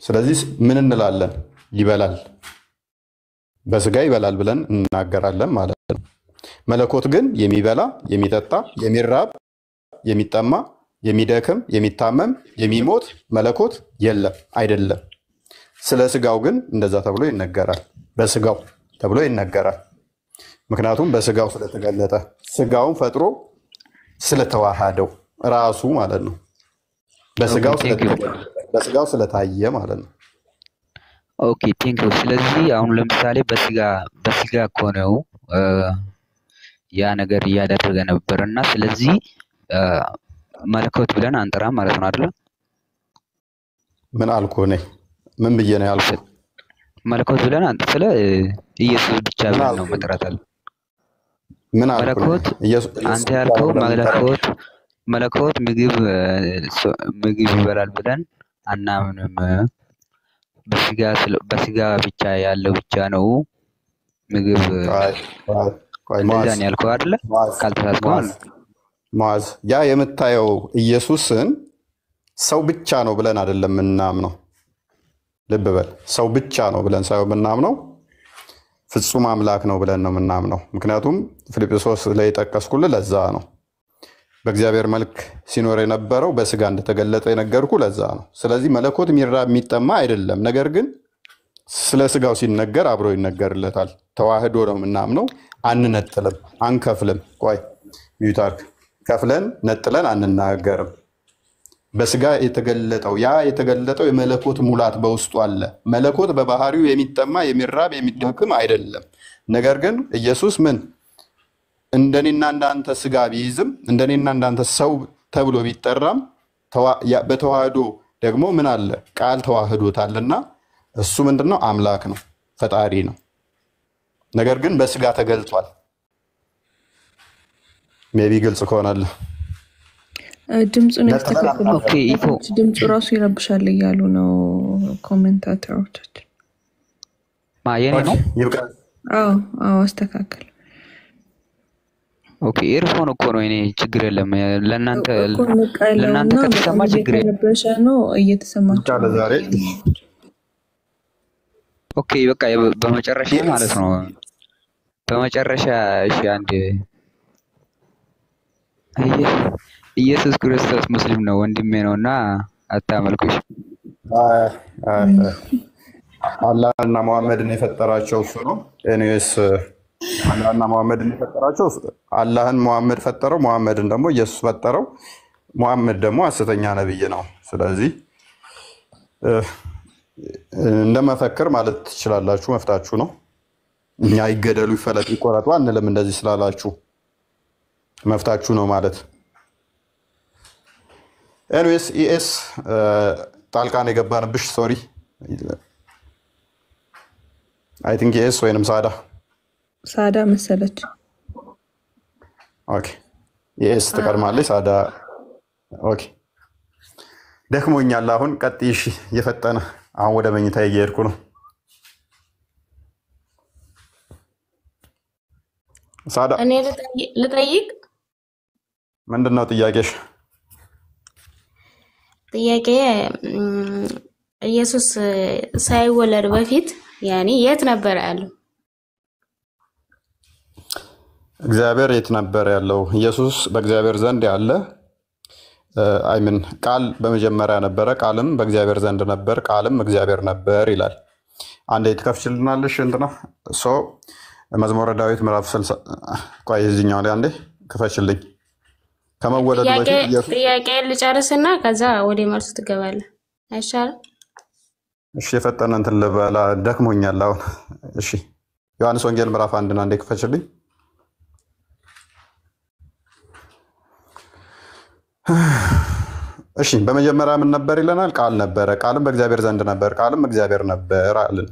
ስለዚህ ምን እንላለን? ይበላል፣ በስጋ ይበላል ብለን እናገራለን ማለት ነው። መለኮት ግን የሚበላ የሚጠጣ የሚራብ የሚጠማ የሚደክም የሚታመም የሚሞት መለኮት የለም፣ አይደለም። ስለ ስጋው ግን እንደዛ ተብሎ ይነገራል፣ በስጋው ተብሎ ይነገራል። ምክንያቱም በስጋው ስለተገለጠ ስጋውን ፈጥሮ ስለተዋሃደው ራሱ ማለት ነው። በስጋው ስለታየ ማለት ነው። ኦኬ ቴንክ ዩ። ስለዚህ አሁን ለምሳሌ በስጋ እኮ ነው ያ ነገር እያደረገ ነበርና ስለዚህ መለኮት ብለን አንጠራም ማለት ነው አይደል? ምን አልኩ እኔ? ምን ብዬ ነው ያልኩት? መለኮት ብለን ስለ ኢየሱስ ብቻ ብለን ነው መጥራት አለ። ምን አልኩ? መለኮት አንተ ያልከው መለኮት ምግብ ይበላል ብለን አናምንም። በስጋ ብቻ ያለው ብቻ ነው ምግብ እንደዛን ያልከው አይደለ? ካልተሳሳትኩ ማዝ ያ የምታየው ኢየሱስን ሰው ብቻ ነው ብለን አይደለም የምናምነው። ልብ በል፣ ሰው ብቻ ነው ብለን ሳይሆን የምናምነው ፍጹም አምላክ ነው ብለን ነው የምናምነው። ምክንያቱም ፊልጵስዩስ ላይ የጠቀስኩልህ ለዛ ነው። በእግዚአብሔር መልክ ሲኖር የነበረው በስጋ እንደተገለጠ የነገርኩ ለዛ ነው። ስለዚህ መለኮት የሚራብ የሚጠማ አይደለም። ነገር ግን ስለ ስጋው ሲነገር አብሮ ይነገርለታል። ተዋህዶ ነው የምናምነው። አንነጥልም፣ አንከፍልም። ቆይ ሚዩታርክ ከፍለን ነጥለን አንናገርም። በስጋ የተገለጠው የመለኮት ሙላት በውስጡ አለ። መለኮት በባህሪው የሚጠማ የሚራብ የሚደክም አይደለም። ነገር ግን ኢየሱስ ምን እንደኔና እንዳንተ ስጋ ቢይዝም እንደኔና እንዳንተ ሰው ተብሎ ቢጠራም በተዋህዶ ደግሞ ምን አለ? ቃል ተዋህዶታልና እሱ ምንድነው? አምላክ ነው፣ ፈጣሪ ነው። ነገር ግን በስጋ ተገልጧል። ሜቢ ግልጽ ከሆነልህ ድምፁን ያስተካክሉ። ድምፁ ራሱ ይረብሻል እያሉ ነው ኮሜንታተሮቻችን። ማየኔ ነው። አዎ አስተካክል። ኦኬ ኤርፎን እኮ ነው። እኔ ችግር የለም። ለእናንተ ከተሰማ ችግር የለም ነው እየተሰማችሁ ዛሬ። ኦኬ በቃ በመጨረሻ ማለት ነው። በመጨረሻ እሺ፣ አንድ ኢየሱስ ክርስቶስ ሙስሊም ነው ወንድሜ ነውና አታመልኩሽ። አላህና መሐመድን የፈጠራቸው እሱ ነው። እኔስ አላህና መሐመድን የፈጠራቸው አላህን መሐመድ ፈጠረው፣ መሐመድን ደግሞ ኢየሱስ ፈጠረው። መሐመድ ደግሞ ሐሰተኛ ነብይ ነው። ስለዚህ እንደመፈክር ማለት ትችላላችሁ፣ መፍታችሁ ነው። እኛ ይገደሉ ይፈለጡ ይቆረጡ አንልም። እንደዚህ ስላላችሁ መፍታችሁ ነው ማለት። ኤንዌስ ኢኤስ ጣልቃን የገባንብሽ ሶሪ። አይ ቲንክ ኢኤስ ወይንም ሳዳ መሰለች። ኦኬ ኢኤስ ትቀድማለች ሳዳ። ኦኬ ደክሞኛል። አሁን ቀጥይ። እሺ የፈጠነ አሁን ወደ መኝታ እየሄድኩ ነው። ሳዳ እኔ ልጠይቅ። ምንድነው ጥያቄሽ? ጥያቄ ኢየሱስ ሳይወለድ በፊት ያኔ የት ነበር ያለው? እግዚአብሔር የት ነበር ያለው? ኢየሱስ በእግዚአብሔር ዘንድ ያለ አይምን ቃል በመጀመሪያ ነበረ፣ ቃልም በእግዚአብሔር ዘንድ ነበር፣ ቃልም እግዚአብሔር ነበር ይላል። አንዴ ትከፍችልናለሽ እንትና መዝሙረ ዳዊት ምዕራፍ 60 ቆይ እዚህኛው ላይ አንዴ ክፈችልኝ። ከመወለዱ በፊት ኢየሱስ ጥያቄ ልጨርስና ከዛ ወደ መልሱ ትገባለህ አይሻልም? እሺ የፈጠነ እንትን ልበላ ደክሞኛል አሁን። እሺ ዮሐንስ ወንጌል ምዕራፍ 1 አንዴ ክፈችልኝ። እሺ በመጀመሪያ ምን ነበር ይለናል? ቃል ነበረ፣ ቃልም በእግዚአብሔር ዘንድ ነበር፣ ቃልም እግዚአብሔር ነበር አለን።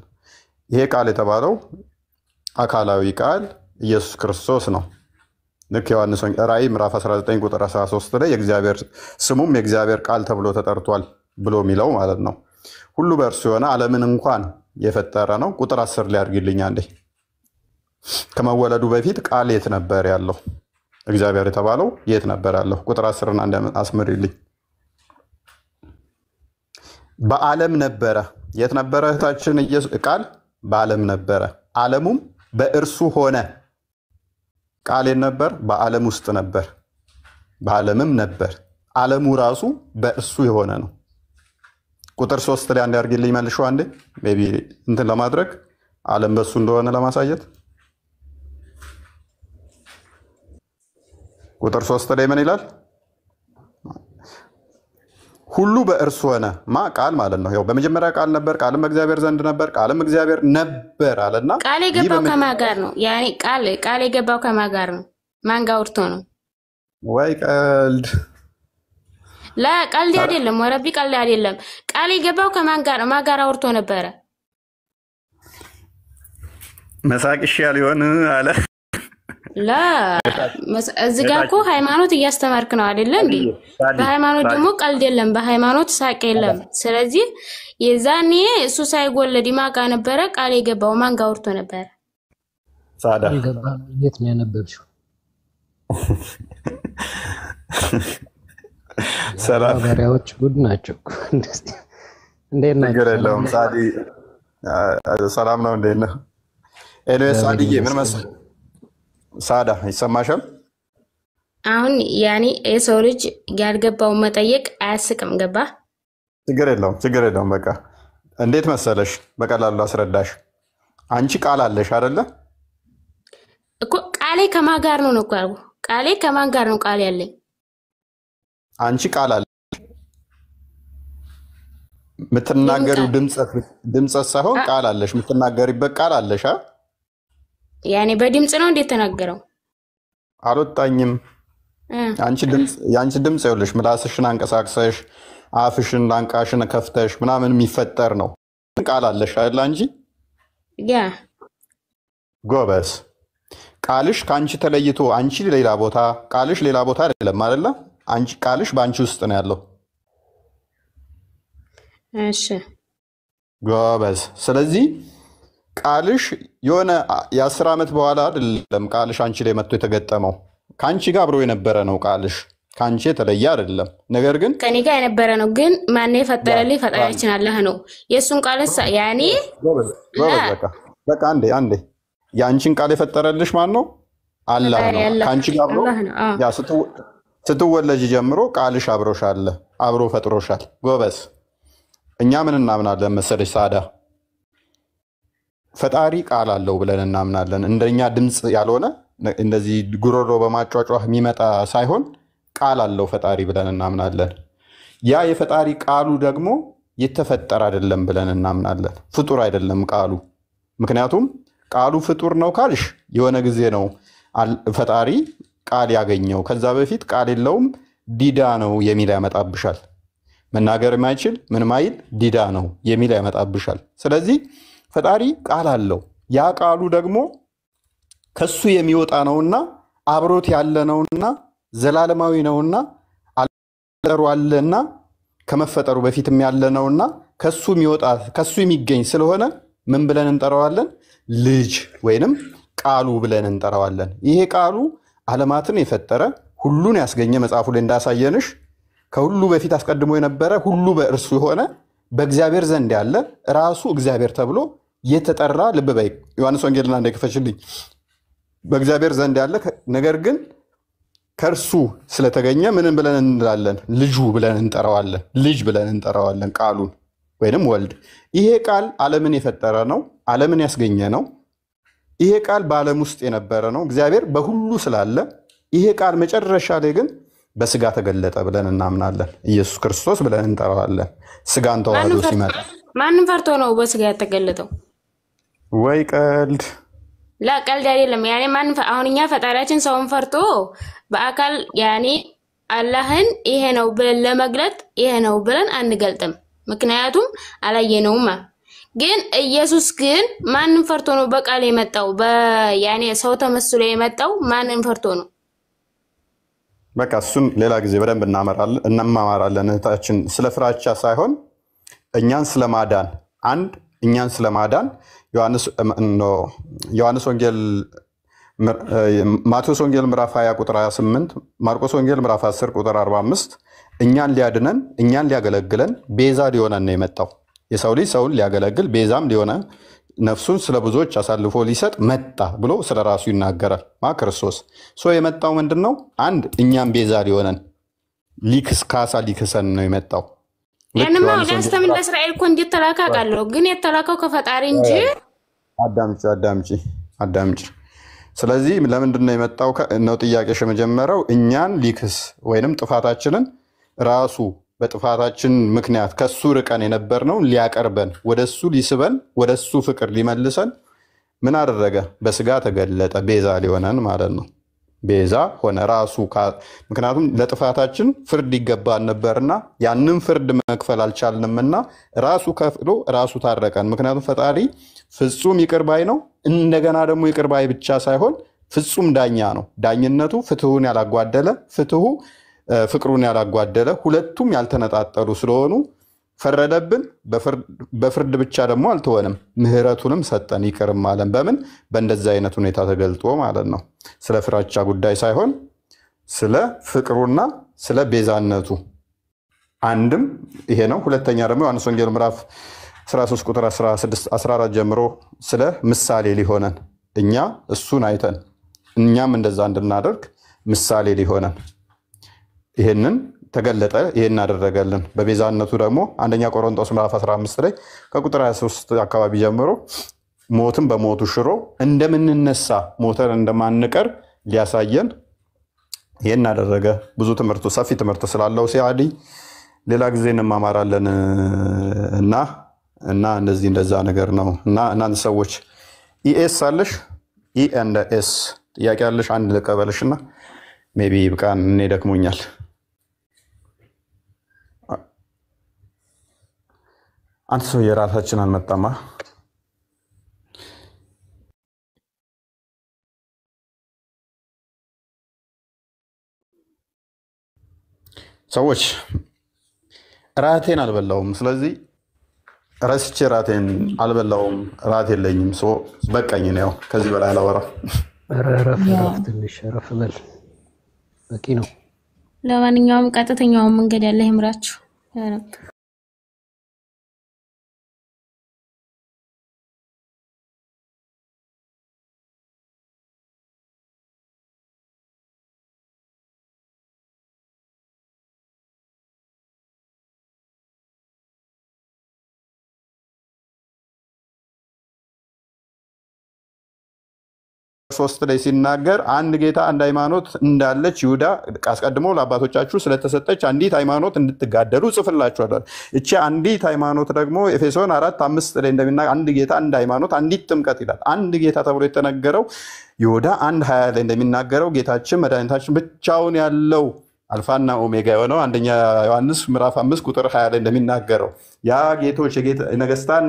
ይሄ ቃል የተባለው አካላዊ ቃል ኢየሱስ ክርስቶስ ነው። ልክ ዮሐንስ ራእይ ምዕራፍ 19 ቁጥር 13 ላይ የእግዚአብሔር ስሙም የእግዚአብሔር ቃል ተብሎ ተጠርቷል ብሎ የሚለው ማለት ነው። ሁሉ በእርሱ የሆነ ዓለምን እንኳን የፈጠረ ነው። ቁጥር 10 ላይ አድርጊልኝ አንዴ። ከመወለዱ በፊት ቃል የት ነበር ያለው? እግዚአብሔር የተባለው የት ነበር ያለው? ቁጥር 10 አንዴ አስምሪልኝ። በዓለም ነበረ። የት ነበረ እህታችን? ኢየሱስ ቃል በዓለም ነበረ፣ ዓለሙም በእርሱ ሆነ። ቃል ነበር፣ በዓለም ውስጥ ነበር፣ በዓለምም ነበር። ዓለሙ ራሱ በእርሱ የሆነ ነው። ቁጥር 3 ላይ አንዴ አድርጊልኝ መልሾ አንዴ ሜቢ እንትን ለማድረግ ዓለም በሱ እንደሆነ ለማሳየት። ቁጥር 3 ላይ ምን ይላል? ሁሉ በእርሱ ሆነ። ማ ቃል ማለት ነው። ያው በመጀመሪያ ቃል ነበር፣ ቃልም በእግዚአብሔር ዘንድ ነበር፣ ቃልም እግዚአብሔር ነበር አለና ቃል የገባው ከማን ጋር ነው? ያኔ ቃል የገባው ከማን ጋር ነው? ማን ጋር አውርቶ ነው? ወይ ቀልድ ላ ቀልድ አይደለም፣ ወረቢ ቀልድ አይደለም። ቃል የገባው ከማን ጋር ነው? ማን ጋር አውርቶ ነበረ? መሳቅሽ ያልሆን አለ ላ እዚህ ጋር እኮ ሃይማኖት እያስተማርክ ነው አይደለ እንዴ? በሃይማኖት ደግሞ ቀልድ የለም፣ በሃይማኖት ሳቅ የለም። ስለዚህ የዛኔ እሱ ሳይወለድ ማጋ ነበረ ቃል የገባው ማን ጋር አውርቶ ነበረ? ሳዳ የት ነው ያነበብሽው? ሰላም ባሪያዎች ጉድ ናቸው። እንዴት ናቸው? ችግር የለውም ሳዲ ሰላም ነው። እንዴት ነው? ኤልያስ ሳዲዬ ምን መሰለህ ሳዳ ይሰማሻል? አሁን ያኔ የሰው ልጅ ያልገባውን መጠየቅ አያስቅም። ገባ? ችግር የለውም። በቃ እንዴት መሰለሽ በቀላሉ አስረዳሽ። አንቺ ቃል አለሽ አይደለ እኮ? ቃሌ ከማን ጋር ነው እኮ አልኩ። ቃሌ ከማን ጋር ነው ቃል ያለኝ? አንቺ ቃል አለሽ። የምትናገሪው ድምጸት ሳይሆን ቃል አለሽ። የምትናገሪበት ቃል አለሽ። ያኔ በድምጽ ነው እንዴት ተናገረው? አልወጣኝም። ያንቺ ድምጽ ይኸውልሽ፣ ምላስሽን አንቀሳቅሰሽ አፍሽን ላንቃሽን ከፍተሽ ምናምን የሚፈጠር ነው። ቃል አለሽ አይደል አንቺ? ያ ጎበዝ። ቃልሽ ከአንቺ ተለይቶ አንቺ ሌላ ቦታ፣ ቃልሽ ሌላ ቦታ አይደለም አይደለ? አንቺ ቃልሽ በአንቺ ውስጥ ነው ያለው። እሺ ጎበዝ። ስለዚህ ቃልሽ የሆነ የ10 ዓመት በኋላ አይደለም ቃልሽ አንቺ ላይ መጥቶ የተገጠመው። ከአንቺ ጋር አብሮ የነበረ ነው ቃልሽ። ከአንቺ የተለየ አይደለም። ነገር ግን ከኔ ጋር የነበረ ነው። ግን ማን የፈጠረልኝ? ፈጣሪያችን አላህ ነው። የእሱን ቃልስ ያኔ በቃ አንዴ የአንቺን ቃል የፈጠረልሽ ማን ነው? አላህ ነው። ከአንቺ ጋር አብሮ ያ ስትወለጅ ጀምሮ ቃልሽ አብሮሻል፣ አብሮ ፈጥሮሻል። ጎበዝ። እኛ ምን እናምናለን መሰለሽ ሳዳ? ፈጣሪ ቃል አለው ብለን እናምናለን። እንደኛ ድምጽ ያልሆነ እንደዚህ ጉሮሮ በማጫጫህ የሚመጣ ሳይሆን ቃል አለው ፈጣሪ ብለን እናምናለን። ያ የፈጣሪ ቃሉ ደግሞ የተፈጠረ አይደለም ብለን እናምናለን። ፍጡር አይደለም ቃሉ። ምክንያቱም ቃሉ ፍጡር ነው ካልሽ የሆነ ጊዜ ነው ፈጣሪ ቃል ያገኘው። ከዛ በፊት ቃል የለውም ዲዳ ነው የሚል ያመጣብሻል። መናገር የማይችል ምን ማይል ዲዳ ነው የሚል ያመጣብሻል። ስለዚህ ፈጣሪ ቃል አለው። ያ ቃሉ ደግሞ ከሱ የሚወጣ ነውና አብሮት ያለ ነውና ዘላለማዊ ነውና አለና ከመፈጠሩ በፊትም ያለ ነውና ከሱ የሚወጣ ከሱ የሚገኝ ስለሆነ ምን ብለን እንጠራዋለን? ልጅ ወይንም ቃሉ ብለን እንጠራዋለን። ይሄ ቃሉ ዓለማትን የፈጠረ ሁሉን ያስገኘ መጽሐፉ ላይ እንዳሳየንሽ ከሁሉ በፊት አስቀድሞ የነበረ ሁሉ በእርሱ የሆነ በእግዚአብሔር ዘንድ ያለ ራሱ እግዚአብሔር ተብሎ የተጠራ ልብ በይ። ዮሐንስ ወንጌልና እንደከፈችልኝ በእግዚአብሔር ዘንድ ያለ ነገር ግን ከእርሱ ስለተገኘ ምን ብለን እንላለን? ልጁ ብለን እንጠራዋለን። ልጅ ብለን እንጠራዋለን ቃሉን ወይንም ወልድ። ይሄ ቃል ዓለምን የፈጠረ ነው፣ ዓለምን ያስገኘ ነው። ይሄ ቃል በዓለም ውስጥ የነበረ ነው። እግዚአብሔር በሁሉ ስላለ ይሄ ቃል መጨረሻ ላይ ግን በስጋ ተገለጠ ብለን እናምናለን። ኢየሱስ ክርስቶስ ብለን እንጠራዋለን። ስጋን ተዋህዶ ሲመጣ ማንም ፈርቶ ነው በስጋ የተገለጠው? ወይ ቀልድ ላ ቀልድ አይደለም። ያኔ አሁን እኛ ፈጣሪያችን ሰውን ፈርቶ በአካል ያኔ አላህን ይሄ ነው ብለን ለመግለጥ ይሄ ነው ብለን አንገልጥም፣ ምክንያቱም አላየነውማ። ግን ኢየሱስ ግን ማንም ፈርቶ ነው በቃል የመጣው? ያኔ ሰው ተመስሎ የመጣው ማንም ፈርቶ ነው? በቃ እሱን ሌላ ጊዜ በደንብ እናማማራለን። እህታችን ስለ ፍራቻ ሳይሆን እኛን ስለማዳን እኛን ስለማዳን ዮሐንስ ወንጌል ማቴዎስ ወንጌል ምዕራፍ 20 ቁጥር 28 ማርቆስ ወንጌል ምዕራፍ 10 ቁጥር 45 እኛን ሊያድነን እኛን ሊያገለግለን ቤዛ ሊሆነን ነው የመጣው። የሰው ልጅ ሰውን ሊያገለግል ቤዛም ሊሆነ ነፍሱን ስለ ብዙዎች አሳልፎ ሊሰጥ መጣ ብሎ ስለ ራሱ ይናገራል። ክርስቶስ የመጣው ምንድነው? አንድ እኛን ቤዛ ሊሆነን ካሳ ሊክሰን ነው የመጣው። ያንማ ለስተምን ለእስራኤል እኮ እንዲተላካ ቃለው ግን የተላከው ከፈጣሪ እንጂ አዳምጪ። ስለዚህ ለምንድነው የመጣው ነው ጥያቄሽ? መጀመሪያው እኛን ሊክስ ወይንም ጥፋታችንን ራሱ በጥፋታችን ምክንያት ከሱ ርቀን የነበርነው ሊያቀርበን ወደሱ ሊስበን ወደሱ ፍቅር ሊመልሰን ምን አደረገ? በስጋ ተገለጠ። ቤዛ ሊሆነን ማለት ነው። ቤዛ ሆነ ራሱ። ምክንያቱም ለጥፋታችን ፍርድ ይገባን ነበርና ያንን ፍርድ መክፈል አልቻልንምና ራሱ ከፍሎ ራሱ ታረቀን። ምክንያቱም ፈጣሪ ፍጹም ይቅር ባይ ነው። እንደገና ደግሞ ይቅር ባይ ብቻ ሳይሆን ፍጹም ዳኛ ነው። ዳኝነቱ ፍትሁን ያላጓደለ ፍቅሩን ያላጓደለ ሁለቱም ያልተነጣጠሉ ስለሆኑ ፈረደብን። በፍርድ ብቻ ደግሞ አልተወንም፣ ምህረቱንም ሰጠን፣ ይቅርም አለን። በምን? በእንደዚህ አይነት ሁኔታ ተገልጦ ማለት ነው። ስለ ፍራቻ ጉዳይ ሳይሆን ስለ ፍቅሩና ስለ ቤዛነቱ አንድም ይሄ ነው። ሁለተኛ ደግሞ ዮሐንስ ወንጌል ምዕራፍ 13 ቁጥር 14 ጀምሮ ስለ ምሳሌ ሊሆነን እኛ እሱን አይተን እኛም እንደዛ እንድናደርግ ምሳሌ ሊሆነን ይሄንን ተገለጠ፣ ይሄን አደረገልን። በቤዛነቱ ደግሞ አንደኛ ቆሮንቶስ ምዕራፍ 15 ላይ ከቁጥር 23 አካባቢ ጀምሮ ሞትን በሞቱ ሽሮ እንደምንነሳ ሞተን እንደማንቀር ሊያሳየን ይሄን አደረገ። ብዙ ትምህርቱ ሰፊ ትምህርት ስላለው ሲያዲ ሌላ ጊዜ እንማማራለን እና እንደዛ ነገር ነው። እና እናንተ ሰዎች ኢኤስ አለሽ ኢ ኤንድ ኤስ ጥያቄ አለሽ? አንድ ልቀበልሽና ሜቢ ይብቃን፣ እኔ ደክሞኛል። አንተ ሰው የራሳችን አልመጣማ። ሰዎች ራቴን አልበላውም። ስለዚህ ረስቼ ራቴን አልበላውም። ራት የለኝም። በቃኝ ነው። ከዚህ በላይ አላወራም። ረፍ ትንሽ ረፍ በል በቂ ነው። ለማንኛውም ቀጥተኛውን መንገድ ያለ ይምራችሁ። ሶስት ላይ ሲናገር አንድ ጌታ አንድ ሃይማኖት እንዳለች ይሁዳ አስቀድሞ ለአባቶቻችሁ ስለተሰጠች አንዲት ሃይማኖት እንድትጋደሉ ጽፍላችኋለሁ። እቺ አንዲት ሃይማኖት ደግሞ ኤፌሶን 4:5 ላይ እንደሚናገር አንድ ጌታ አንድ ሃይማኖት አንዲት ጥምቀት ይላል። አንድ ጌታ ተብሎ የተነገረው ይሁዳ 1:20 ላይ እንደሚናገረው ጌታችን መድኃኒታችን ብቻውን ያለው አልፋና ኦሜጋ የሆነው አንደኛ ዮሐንስ ምዕራፍ 5 ቁጥር 20 ላይ እንደሚናገረው ያ ጌቶች ነገስታን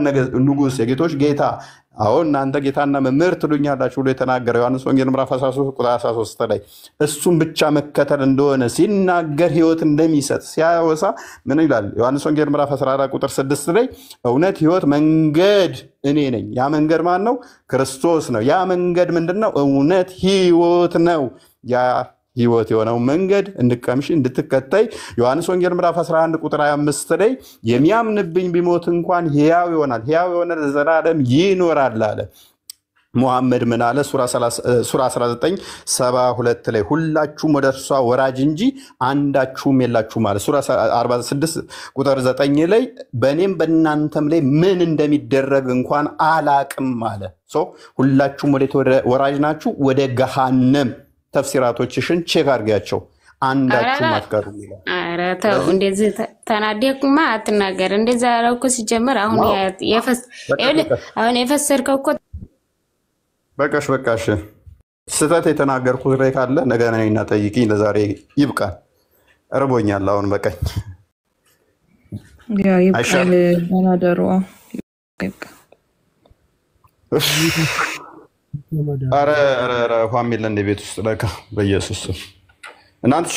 ንጉስ የጌቶች ጌታ አሁን እናንተ ጌታና መምህር ትሉኛላችሁ ብሎ የተናገረው ዮሐንስ ወንጌል ምዕራፍ 13 ቁጥር 13 ላይ እሱም ብቻ መከተል እንደሆነ ሲናገር ህይወት እንደሚሰጥ ሲያወሳ ምን ይላል? ዮሐንስ ወንጌል ምዕራፍ 14 ቁጥር 6 ላይ እውነት ህይወት መንገድ እኔ ነኝ። ያ መንገድ ማን ነው? ክርስቶስ ነው። ያ መንገድ ምንድነው? እውነት ህይወት ነው። ያ ህይወት የሆነው መንገድ እንድቀምሽ እንድትከተይ ዮሐንስ ወንጌል ምዕራፍ 11 ቁጥር 25 ላይ የሚያምንብኝ ቢሞት እንኳን ሕያው ይሆናል፣ ሕያው የሆነ ለዘላለም ይኖራል አለ። ሙሐመድ ምን አለ? ሱራ 19:72 ላይ ሁላችሁም ወደ እርሷ ወራጅ እንጂ አንዳችሁም የላችሁም አለ። ሱራ 46 ቁጥር 9 ላይ በእኔም በእናንተም ላይ ምን እንደሚደረግ እንኳን አላቅም አለ። ሁላችሁም ወደ ወራጅ ናችሁ፣ ወደ ገሃነም። ተፍሲራቶችሽን ቼክ አድርጊያቸው፣ አንዳችሁም አትቀሩም ይላል። ኧረ ተው እንደዚህ ተናደቅማ አትናገር። እንደዛ ያለው እኮ ሲጀመር አሁን የፈሰርከው እኮ በቃሽ። ስህተት የተናገርኩት ላይ ካለ ነገ ነኝና ጠይቂኝ። ለዛሬ ይብቃል፣ እርቦኛል። አሁን በቃኝ። ያ ይብቃል። ባናደሩ አረ ፋሚሊ እንደ ቤት ውስጥ ለካ በኢየሱስ እናንተ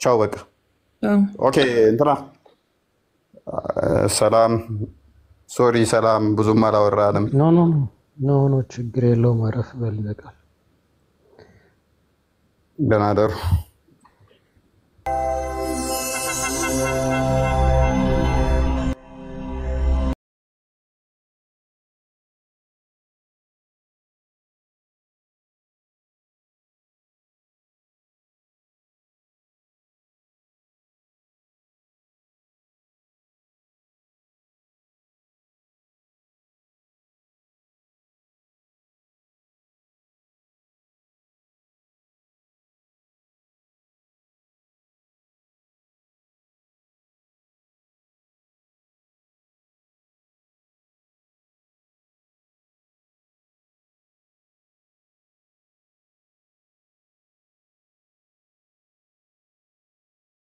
ቻው በቃ ኦኬ። እንትና ሰላም ሶሪ ሰላም ብዙም አላወራንም። ኖ ችግር የለውም። አረፍ በል በቃ። ደህና ደሩ።